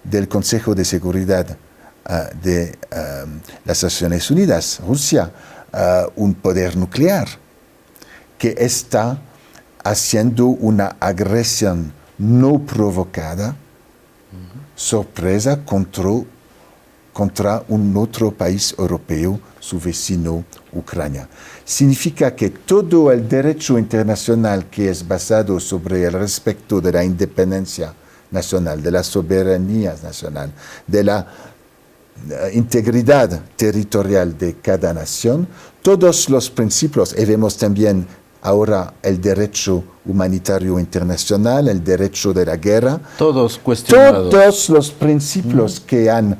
Speaker 2: del Consejo de Seguridad de las Naciones Unidas, Rusia, un poder nuclear, que está haciendo una agresión no provocada, sorpresa contra un otro país europeo, su vecino Ucrania. Significa que todo el derecho internacional que es basado sobre el respeto de la independencia nacional, de la soberanía nacional, de la integridad territorial de cada nación, todos los principios, y vemos también ahora el derecho humanitario internacional, el derecho de la guerra,
Speaker 1: todos cuestionados.
Speaker 2: Todos los principios que han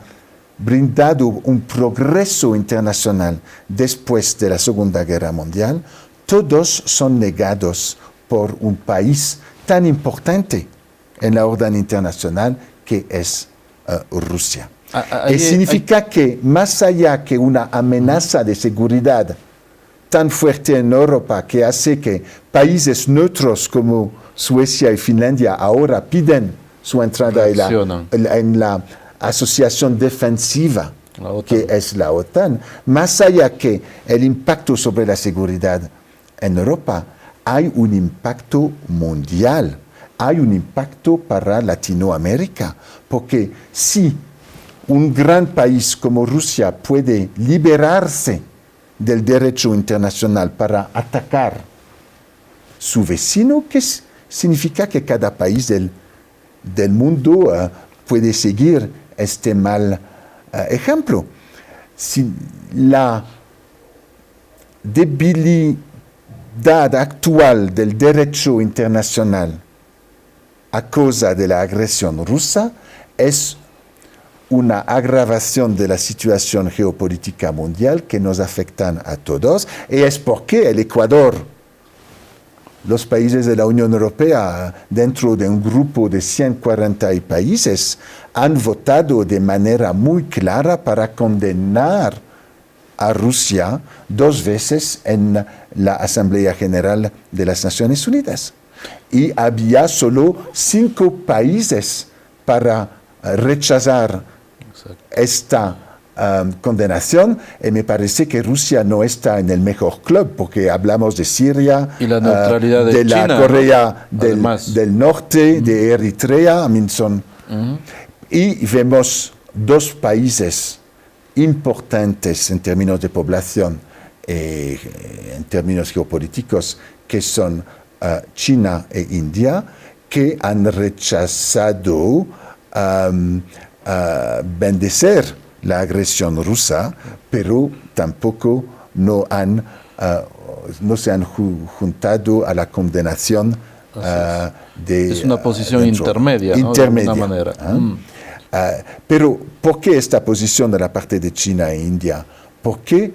Speaker 2: brindado un progreso internacional después de la Segunda Guerra Mundial, todos son negados por un país tan importante en la orden internacional que es Rusia. Y significa que más allá que una amenaza de seguridad tan fuerte en Europa que hace que países neutros como Suecia y Finlandia ahora piden su entrada en la asociación defensiva que es la OTAN, más allá que el impacto sobre la seguridad en Europa, hay un impacto mundial, hay un impacto para Latinoamérica, porque si un gran país como Rusia puede liberarse del derecho internacional para atacar su vecino, ¿qué significa? Que cada país del mundo puede seguir este mal ejemplo. Si la debilidad actual del derecho internacional a causa de la agresión rusa es una agravación de la situación geopolítica mundial que nos afectan a todos, y es porque el Ecuador, los países de la Unión Europea, dentro de un grupo de 140 países, han votado de manera muy clara para condenar a Rusia 2 veces en la Asamblea General de las Naciones Unidas. Y había solo 5 países para rechazar esta condenación, y me parece que Rusia no está en el mejor club, porque hablamos de Siria,
Speaker 1: y la neutralidad de
Speaker 2: China, la Corea del Norte, de Eritrea, y vemos 2 países importantes en términos de población, en términos geopolíticos, que son China e India, que han rechazado bendecer la agresión rusa, pero tampoco no se han juntado a la condenación
Speaker 1: es una posición intermedia, ¿no? De alguna manera.
Speaker 2: Pero ¿por qué esta posición de la parte de China e India? Porque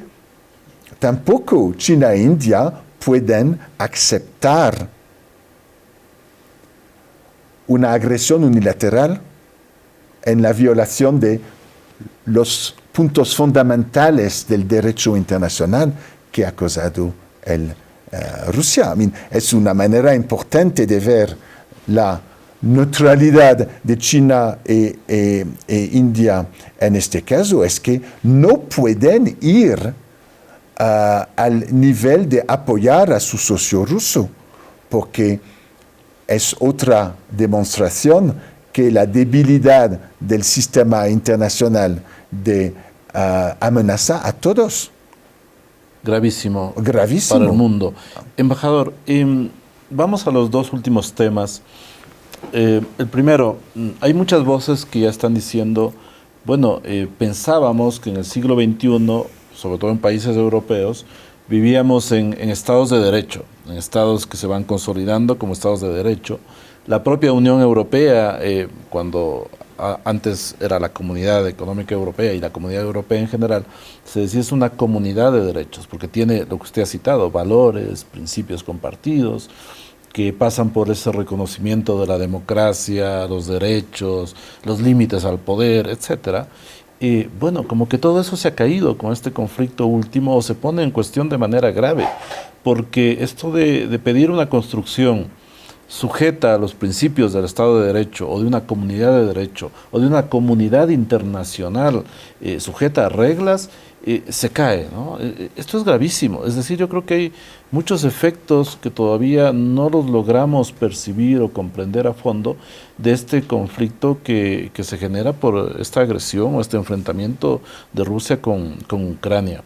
Speaker 2: tampoco China e India pueden aceptar una agresión unilateral en la violación de los puntos fundamentales del derecho internacional que ha causado Rusia. Es una manera importante de ver la neutralidad de China e India en este caso, es que no pueden ir al nivel de apoyar a su socio ruso, porque es otra demostración que la debilidad del sistema internacional amenaza a todos.
Speaker 1: Gravísimo.
Speaker 2: Gravísimo.
Speaker 1: Para el mundo. Embajador, vamos a los 2 últimos temas. El primero, hay muchas voces que ya están diciendo, bueno, pensábamos que en el siglo XXI, sobre todo en países europeos, vivíamos en estados de derecho, en estados que se van consolidando como estados de derecho. La propia Unión Europea, cuando antes era la Comunidad Económica Europea y la Comunidad Europea en general, se decía es una comunidad de derechos, porque tiene lo que usted ha citado, valores, principios compartidos, que pasan por ese reconocimiento de la democracia, los derechos, los límites al poder, etcétera. Y bueno, como que todo eso se ha caído con este conflicto último o se pone en cuestión de manera grave, porque esto de pedir una construcción sujeta a los principios del Estado de Derecho o de una comunidad de derecho o de una comunidad internacional sujeta a reglas, se cae, ¿no? Esto es gravísimo, es decir, yo creo que hay muchos efectos que todavía no los logramos percibir o comprender a fondo de este conflicto que se genera por esta agresión o este enfrentamiento de Rusia con Ucrania.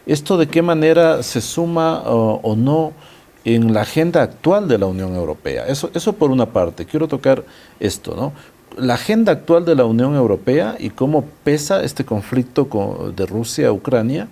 Speaker 1: ¿Esto de qué manera se suma o no en la agenda actual de la Unión Europea? Eso por una parte. Quiero tocar esto, ¿no? La agenda actual de la Unión Europea y cómo pesa este conflicto de Rusia a Ucrania.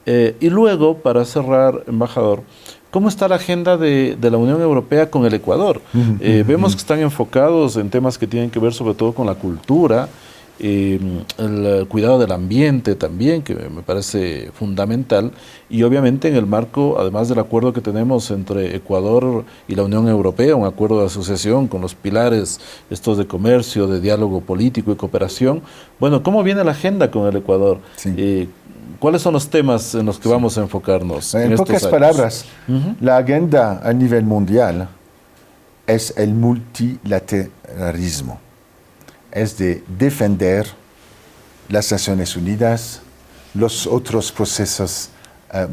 Speaker 1: Y luego, para cerrar, embajador, ¿cómo está la agenda de la Unión Europea con el Ecuador? Vemos que están enfocados en temas que tienen que ver sobre todo con la cultura, el cuidado del ambiente también, que me parece fundamental, y obviamente en el marco, además del acuerdo que tenemos entre Ecuador y la Unión Europea, un acuerdo de asociación con los pilares estos de comercio, de diálogo político y cooperación. Bueno, ¿cómo viene la agenda con el Ecuador?
Speaker 2: Sí.
Speaker 1: ¿Cuáles son los temas en los que vamos a enfocarnos?
Speaker 2: En pocas palabras, la agenda a nivel mundial es el multilateralismo. Es de defender las Naciones Unidas, los otros procesos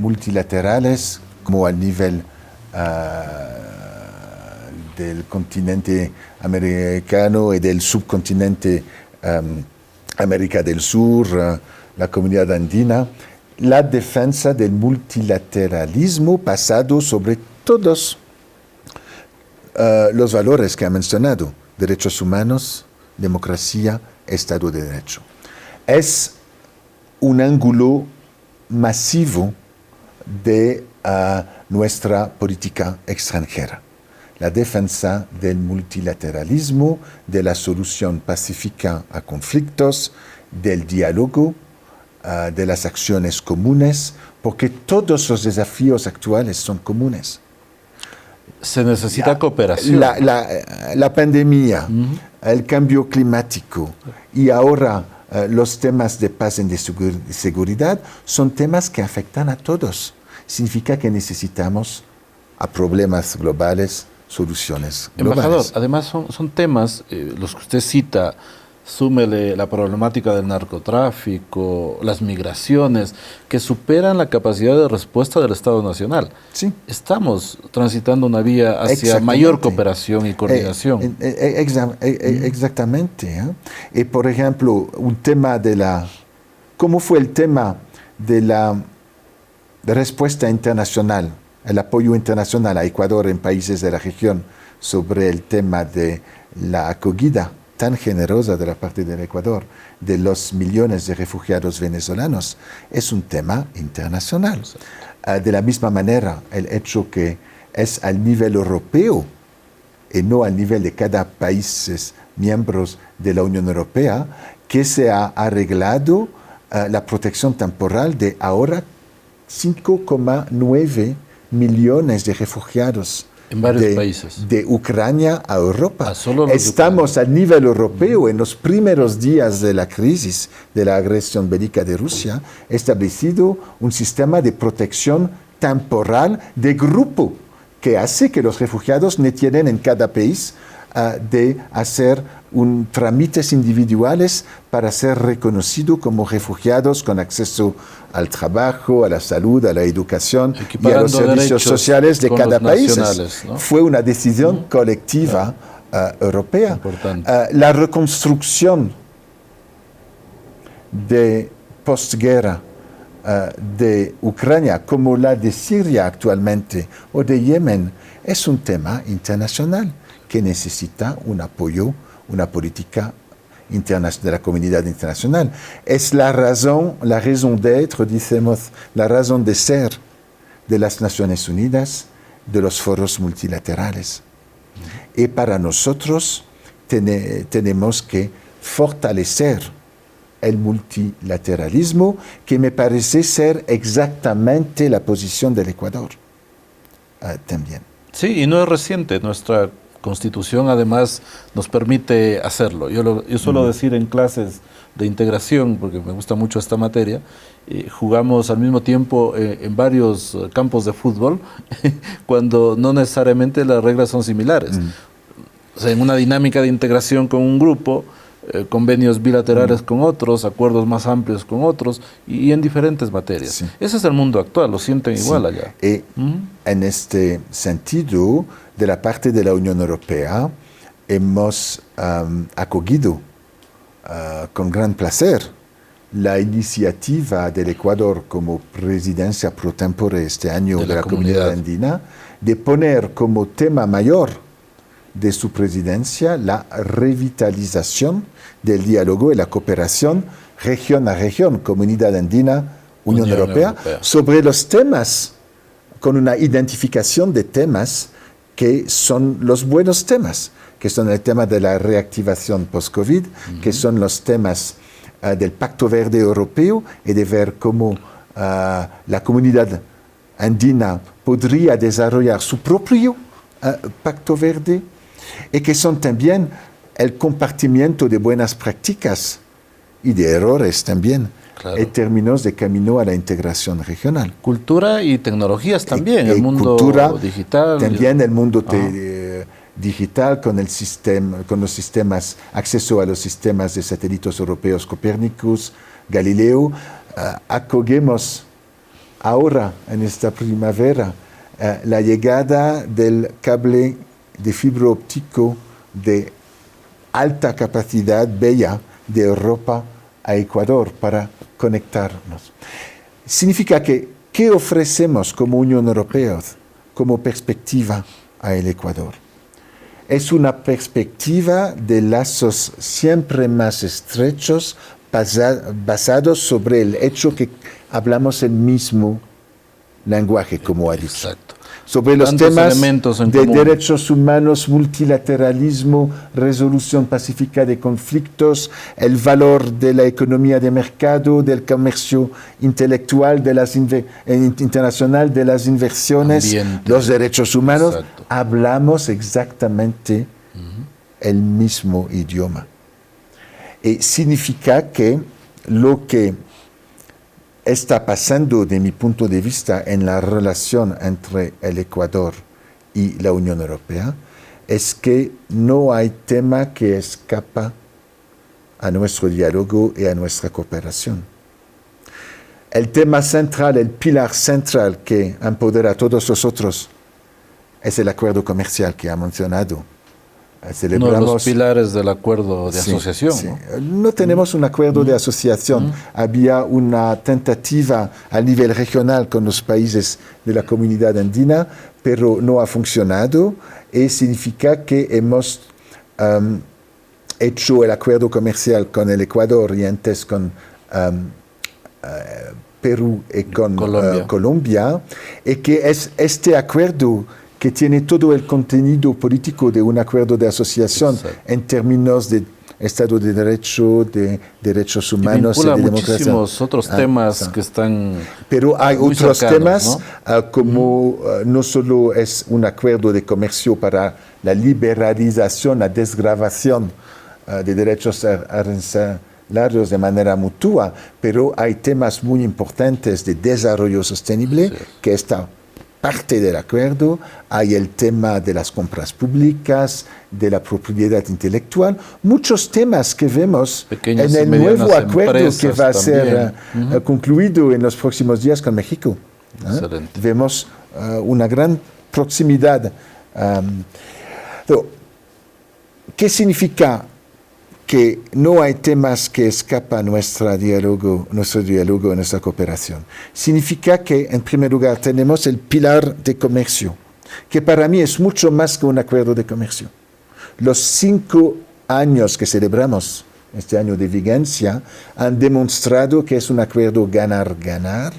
Speaker 2: multilaterales, como a nivel del continente americano y del subcontinente América del Sur, la comunidad andina, la defensa del multilateralismo basado sobre todos los valores que ha mencionado, derechos humanos, democracia, Estado de Derecho. Es un ángulo masivo de nuestra política extranjera. La defensa del multilateralismo, de la solución pacífica a conflictos, del diálogo, de las acciones comunes, porque todos los desafíos actuales son comunes.
Speaker 1: Se necesita cooperación.
Speaker 2: La pandemia, el cambio climático y ahora los temas de paz y de seguridad son temas que afectan a todos. Significa que necesitamos a problemas globales soluciones globales.
Speaker 1: Embajador, además son temas, los que usted cita, súmele la problemática del narcotráfico, las migraciones, que superan la capacidad de respuesta del Estado Nacional.
Speaker 2: Sí.
Speaker 1: Estamos transitando una vía hacia mayor cooperación y coordinación.
Speaker 2: Exactamente. Y por ejemplo, un tema ¿cómo fue el tema de la respuesta internacional, el apoyo internacional a Ecuador en países de la región sobre el tema de la acogida tan generosa de la parte del Ecuador de los millones de refugiados venezolanos? Es un tema internacional. De la misma manera, el hecho que es al nivel europeo y no al nivel de cada país miembros de la Unión Europea que se ha arreglado la protección temporal de ahora 5,9 millones de refugiados
Speaker 1: en varios países.
Speaker 2: De Ucrania a Europa. Estamos a nivel europeo, en los primeros días de la crisis de la agresión bélica de Rusia, establecido un sistema de protección temporal de grupo que hace que los refugiados no tienen en cada país de hacer trámites individuales para ser reconocidos como refugiados con acceso al trabajo, a la salud, a la educación y a los servicios sociales de cada país. ¿No? Fue una decisión colectiva europea. La reconstrucción de postguerra de Ucrania, como la de Siria actualmente o de Yemen, es un tema internacional que necesita un apoyo, una política de la comunidad internacional. Es la raison d'être, decimos, la razón de ser de las Naciones Unidas, de los foros multilaterales. Y para nosotros tenemos que fortalecer el multilateralismo, que me parece ser exactamente la posición del Ecuador también.
Speaker 1: Sí, y no es reciente. Nuestra Constitución además nos permite hacerlo. Yo suelo decir en clases de integración, porque me gusta mucho esta materia, jugamos al mismo tiempo en varios campos de fútbol, cuando no necesariamente las reglas son similares. O sea, en una dinámica de integración con un grupo, convenios bilaterales con otros, acuerdos más amplios con otros, y en diferentes materias. Sí. Ese es el mundo actual, lo sienten igual allá.
Speaker 2: Y en este sentido, de la parte de la Unión Europea, hemos acogido con gran placer la iniciativa del Ecuador como presidencia pro tempore este año de la Comunidad Andina, de poner como tema mayor de su presidencia la revitalización del diálogo y la cooperación región a región, Comunidad Andina, Unión Europea, sobre los temas, con una identificación de temas que son los buenos temas, que son el tema de la reactivación post-COVID, que son los temas del Pacto Verde Europeo y de ver cómo la Comunidad Andina podría desarrollar su propio Pacto Verde, y que son también el compartimiento de buenas prácticas y de errores también, en términos de camino a la integración regional.
Speaker 1: Cultura y tecnologías también, el mundo digital.
Speaker 2: También el mundo digital con los sistemas, acceso a los sistemas de satélites europeos Copernicus, Galileo. Acogemos ahora, en esta primavera, la llegada del cable de fibra óptico de alta capacidad, bella, de Europa a Ecuador para conectarnos. Significa que, ¿qué ofrecemos como Unión Europea, como perspectiva al Ecuador? Es una perspectiva de lazos siempre más estrechos, basados sobre el hecho que hablamos el mismo lenguaje, como ha dicho.
Speaker 1: Exacto.
Speaker 2: Sobre los temas de derechos humanos, multilateralismo, resolución pacífica de conflictos, el valor de la economía de mercado, del comercio intelectual, internacional, de las inversiones, ambiente, los derechos humanos. Exacto. Hablamos exactamente el mismo idioma. Y significa que lo que está pasando, de mi punto de vista, en la relación entre el Ecuador y la Unión Europea, es que no hay tema que escapa a nuestro diálogo y a nuestra cooperación. El tema central, el pilar central que empodera a todos nosotros es el acuerdo comercial que ha mencionado.
Speaker 1: Uno de los pilares del acuerdo de asociación.
Speaker 2: Sí. No tenemos un acuerdo de asociación. Había una tentativa a nivel regional con los países de la Comunidad Andina, pero no ha funcionado, y significa que hemos hecho el acuerdo comercial con el Ecuador y antes con Perú y con Colombia, y que es este acuerdo que tiene todo el contenido político de un acuerdo de asociación. Exacto. En términos de Estado de Derecho, de derechos humanos y de democracia.
Speaker 1: Muchísimos otros temas que están.
Speaker 2: Pero hay otros
Speaker 1: cercanos,
Speaker 2: temas, ¿no? Como no solo es un acuerdo de comercio para la liberalización, la desgravación de derechos arancelarios de manera mutua, pero hay temas muy importantes de desarrollo sostenible que está parte del acuerdo. Hay el tema de las compras públicas, de la propiedad intelectual, muchos temas que vemos en el nuevo acuerdo que va a ser concluido en los próximos días con México. Vemos una gran proximidad. ¿Qué significa que no hay temas que escapan a nuestro diálogo, nuestra cooperación? Significa que, en primer lugar, tenemos el pilar de comercio, que para mí es mucho más que un acuerdo de comercio. Los 5 años que celebramos, este año de vigencia, han demostrado que es un acuerdo ganar-ganar,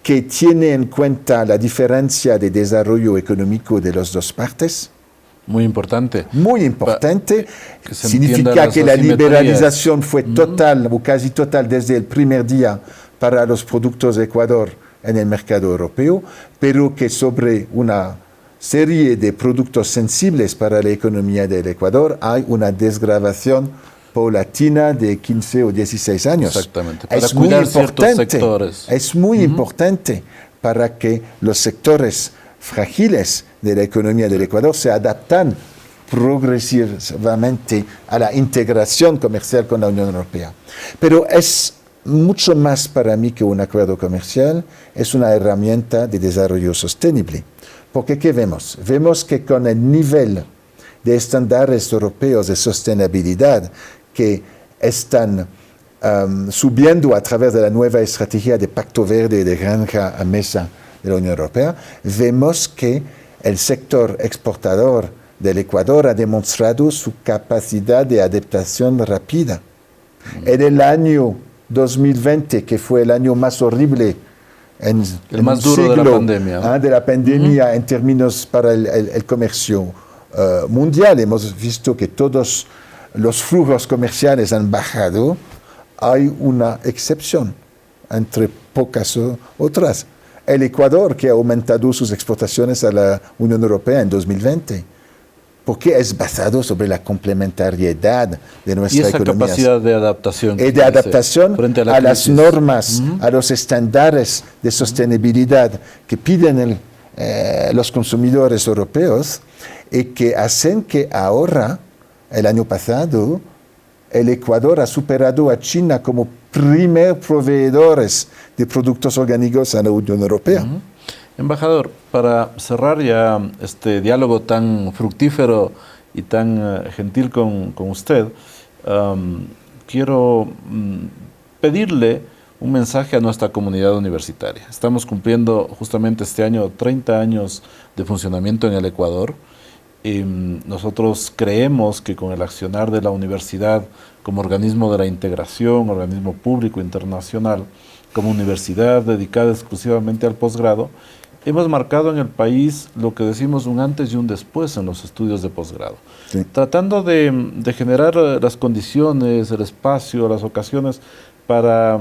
Speaker 2: que tiene en cuenta la diferencia de desarrollo económico de las dos partes,
Speaker 1: Muy importante.
Speaker 2: Muy importante.
Speaker 1: Que se
Speaker 2: Significa que la liberalización fue total o casi total desde el primer día para los productos de Ecuador en el mercado europeo, pero que sobre una serie de productos sensibles para la economía del Ecuador hay una desgravación paulatina de 15 o 16 años.
Speaker 1: Exactamente, para cuidar ciertos sectores.
Speaker 2: Es muy importante para que los sectores frágiles de la economía del Ecuador se adaptan progresivamente a la integración comercial con la Unión Europea. Pero es mucho más para mí que un acuerdo comercial, es una herramienta de desarrollo sostenible. Porque ¿qué vemos? Vemos que con el nivel de estándares europeos de sostenibilidad que están subiendo a través de la nueva estrategia de Pacto Verde de granja a mesa de la Unión Europea, vemos que el sector exportador del Ecuador ha demostrado su capacidad de adaptación rápida. En el año 2020, que fue el año más horrible
Speaker 1: el más duro de la pandemia,
Speaker 2: de la pandemia en términos para el comercio mundial, hemos visto que todos los flujos comerciales han bajado. Hay una excepción entre pocas otras. El Ecuador, que ha aumentado sus exportaciones a la Unión Europea en 2020, porque es basado sobre la complementariedad de nuestra economía.
Speaker 1: Y esa capacidad de adaptación.
Speaker 2: Y de adaptación a las normas, a los estándares de sostenibilidad que piden los consumidores europeos y que hacen que ahora, el año pasado, el Ecuador ha superado a China como primer proveedores de productos orgánicos a la Unión Europea.
Speaker 1: Embajador, para cerrar ya este diálogo tan fructífero y tan gentil con usted, quiero pedirle un mensaje a nuestra comunidad universitaria. Estamos cumpliendo justamente este año 30 años de funcionamiento en el Ecuador. Nosotros creemos que con el accionar de la universidad como organismo de la integración, organismo público internacional, como universidad dedicada exclusivamente al posgrado, hemos marcado en el país lo que decimos un antes y un después en los estudios de posgrado. Sí. Tratando de generar las condiciones, el espacio, las ocasiones para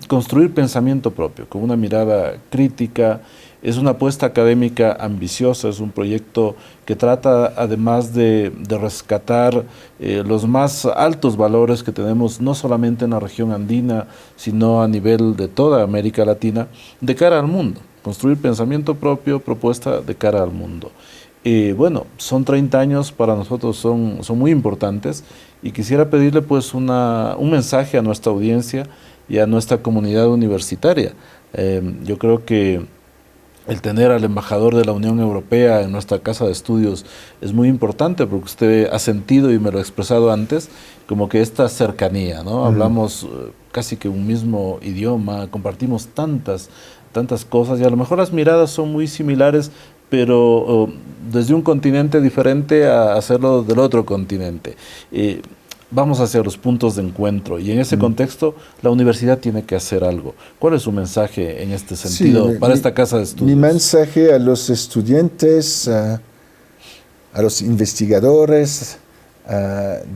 Speaker 1: construir pensamiento propio, con una mirada crítica. Es una apuesta académica ambiciosa, es un proyecto que trata además de rescatar los más altos valores que tenemos no solamente en la región andina, sino a nivel de toda América Latina, de cara al mundo. Construir pensamiento propio, propuesta de cara al mundo. Bueno, son 30 años, para nosotros son muy importantes, y quisiera pedirle pues un mensaje a nuestra audiencia y a nuestra comunidad universitaria. Yo creo que el tener al embajador de la Unión Europea en nuestra casa de estudios es muy importante, porque usted ha sentido, y me lo ha expresado antes, como que esta cercanía, ¿no? Hablamos casi que un mismo idioma, compartimos tantas cosas, y a lo mejor las miradas son muy similares, pero desde un continente diferente a hacerlo del otro continente. Vamos hacia los puntos de encuentro, y en ese contexto la universidad tiene que hacer algo. ¿Cuál es su mensaje en este sentido para esta casa de estudios?
Speaker 2: Mi mensaje a los estudiantes, a los investigadores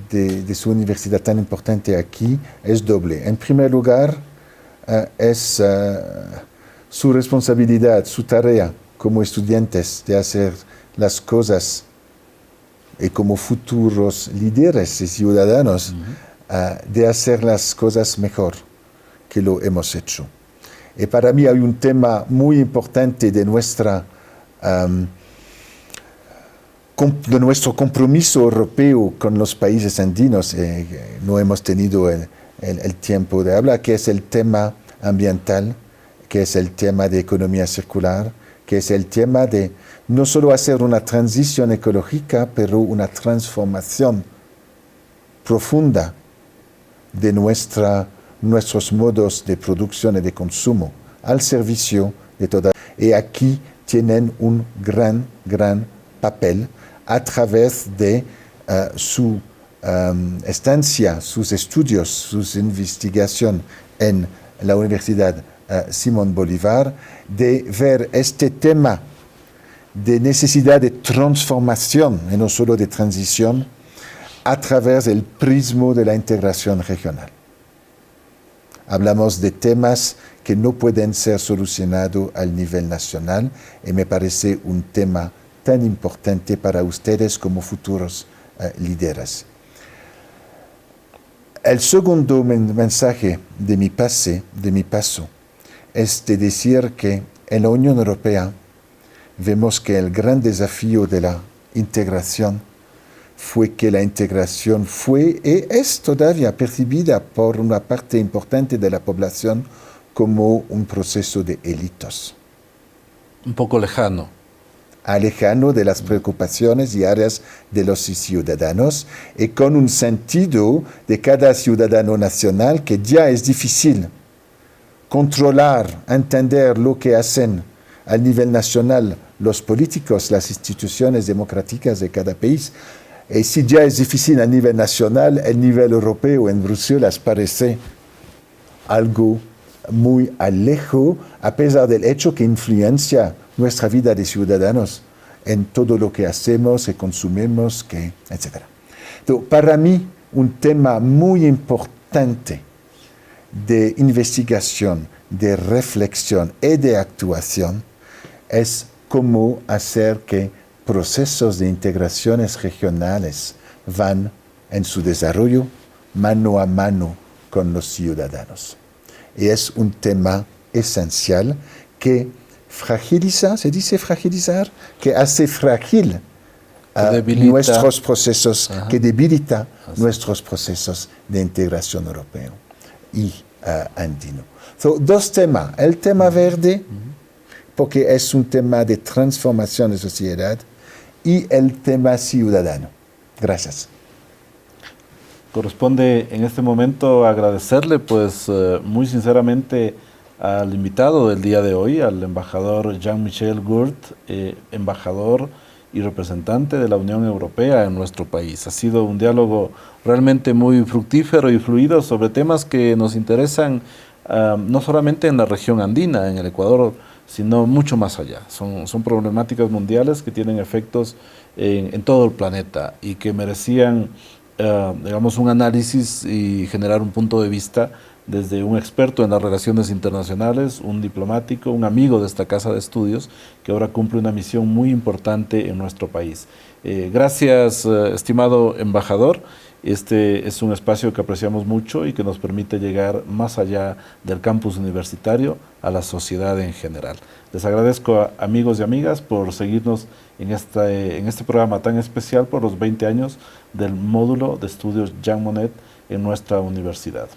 Speaker 2: de su universidad tan importante aquí, es doble. En primer lugar, es su responsabilidad, su tarea como estudiantes de hacer las cosas y como futuros líderes y ciudadanos, de hacer las cosas mejor que lo hemos hecho. Y para mí hay un tema muy importante de nuestro compromiso europeo con los países andinos, no hemos tenido el tiempo de hablar, que es el tema ambiental, que es el tema de economía circular, que es el tema de no solo hacer una transición ecológica, pero una transformación profunda de nuestros modos de producción y de consumo al servicio de toda. Y aquí tienen un gran papel a través de su estancia, sus estudios, sus investigaciones en la Universidad Simón Bolívar, de ver este tema de necesidad de transformación y no solo de transición a través del prisma de la integración regional. Hablamos de temas que no pueden ser solucionados al nivel nacional y me parece un tema tan importante para ustedes como futuros líderes. El segundo mensaje de mi paso, es de decir que en la Unión Europea vemos que el gran desafío de la integración fue que la integración fue y es todavía percibida por una parte importante de la población como un proceso de élites.
Speaker 1: Un poco lejano.
Speaker 2: Alejano de las preocupaciones diarias de los ciudadanos y con un sentido de cada ciudadano nacional que ya es difícil controlar, entender lo que hacen al nivel nacional los políticos, las instituciones democráticas de cada país. Y si ya es difícil a nivel nacional, el nivel europeo en Bruselas parece algo muy alejo, a pesar del hecho que influencia nuestra vida de ciudadanos en todo lo que hacemos y consumimos, etc. Entonces, para mí, un tema muy importante de investigación, de reflexión y de actuación es cómo hacer que procesos de integraciones regionales van en su desarrollo mano a mano con los ciudadanos. Y es un tema esencial que fragiliza, ¿se dice fragilizar? Que hace frágil nuestros procesos, que debilita nuestros procesos de integración europeo y andino. So, dos temas. El tema verde, porque es un tema de transformación de sociedad, y el tema ciudadano. Gracias.
Speaker 1: Corresponde en este momento agradecerle, pues, muy sinceramente al invitado del día de hoy, al embajador Jean-Michel Gurt, embajador y representante de la Unión Europea en nuestro país. Ha sido un diálogo realmente muy fructífero y fluido sobre temas que nos interesan no solamente en la región andina, en el Ecuador, sino mucho más allá. Son problemáticas mundiales que tienen efectos en todo el planeta y que merecían, digamos, un análisis y generar un punto de vista desde un experto en las relaciones internacionales, un diplomático, un amigo de esta casa de estudios, que ahora cumple una misión muy importante en nuestro país. Gracias, estimado embajador. Este es un espacio que apreciamos mucho y que nos permite llegar más allá del campus universitario a la sociedad en general. Les agradezco, amigos y amigas, por seguirnos en este programa tan especial por los 20 años del módulo de estudios Jean Monnet en nuestra universidad.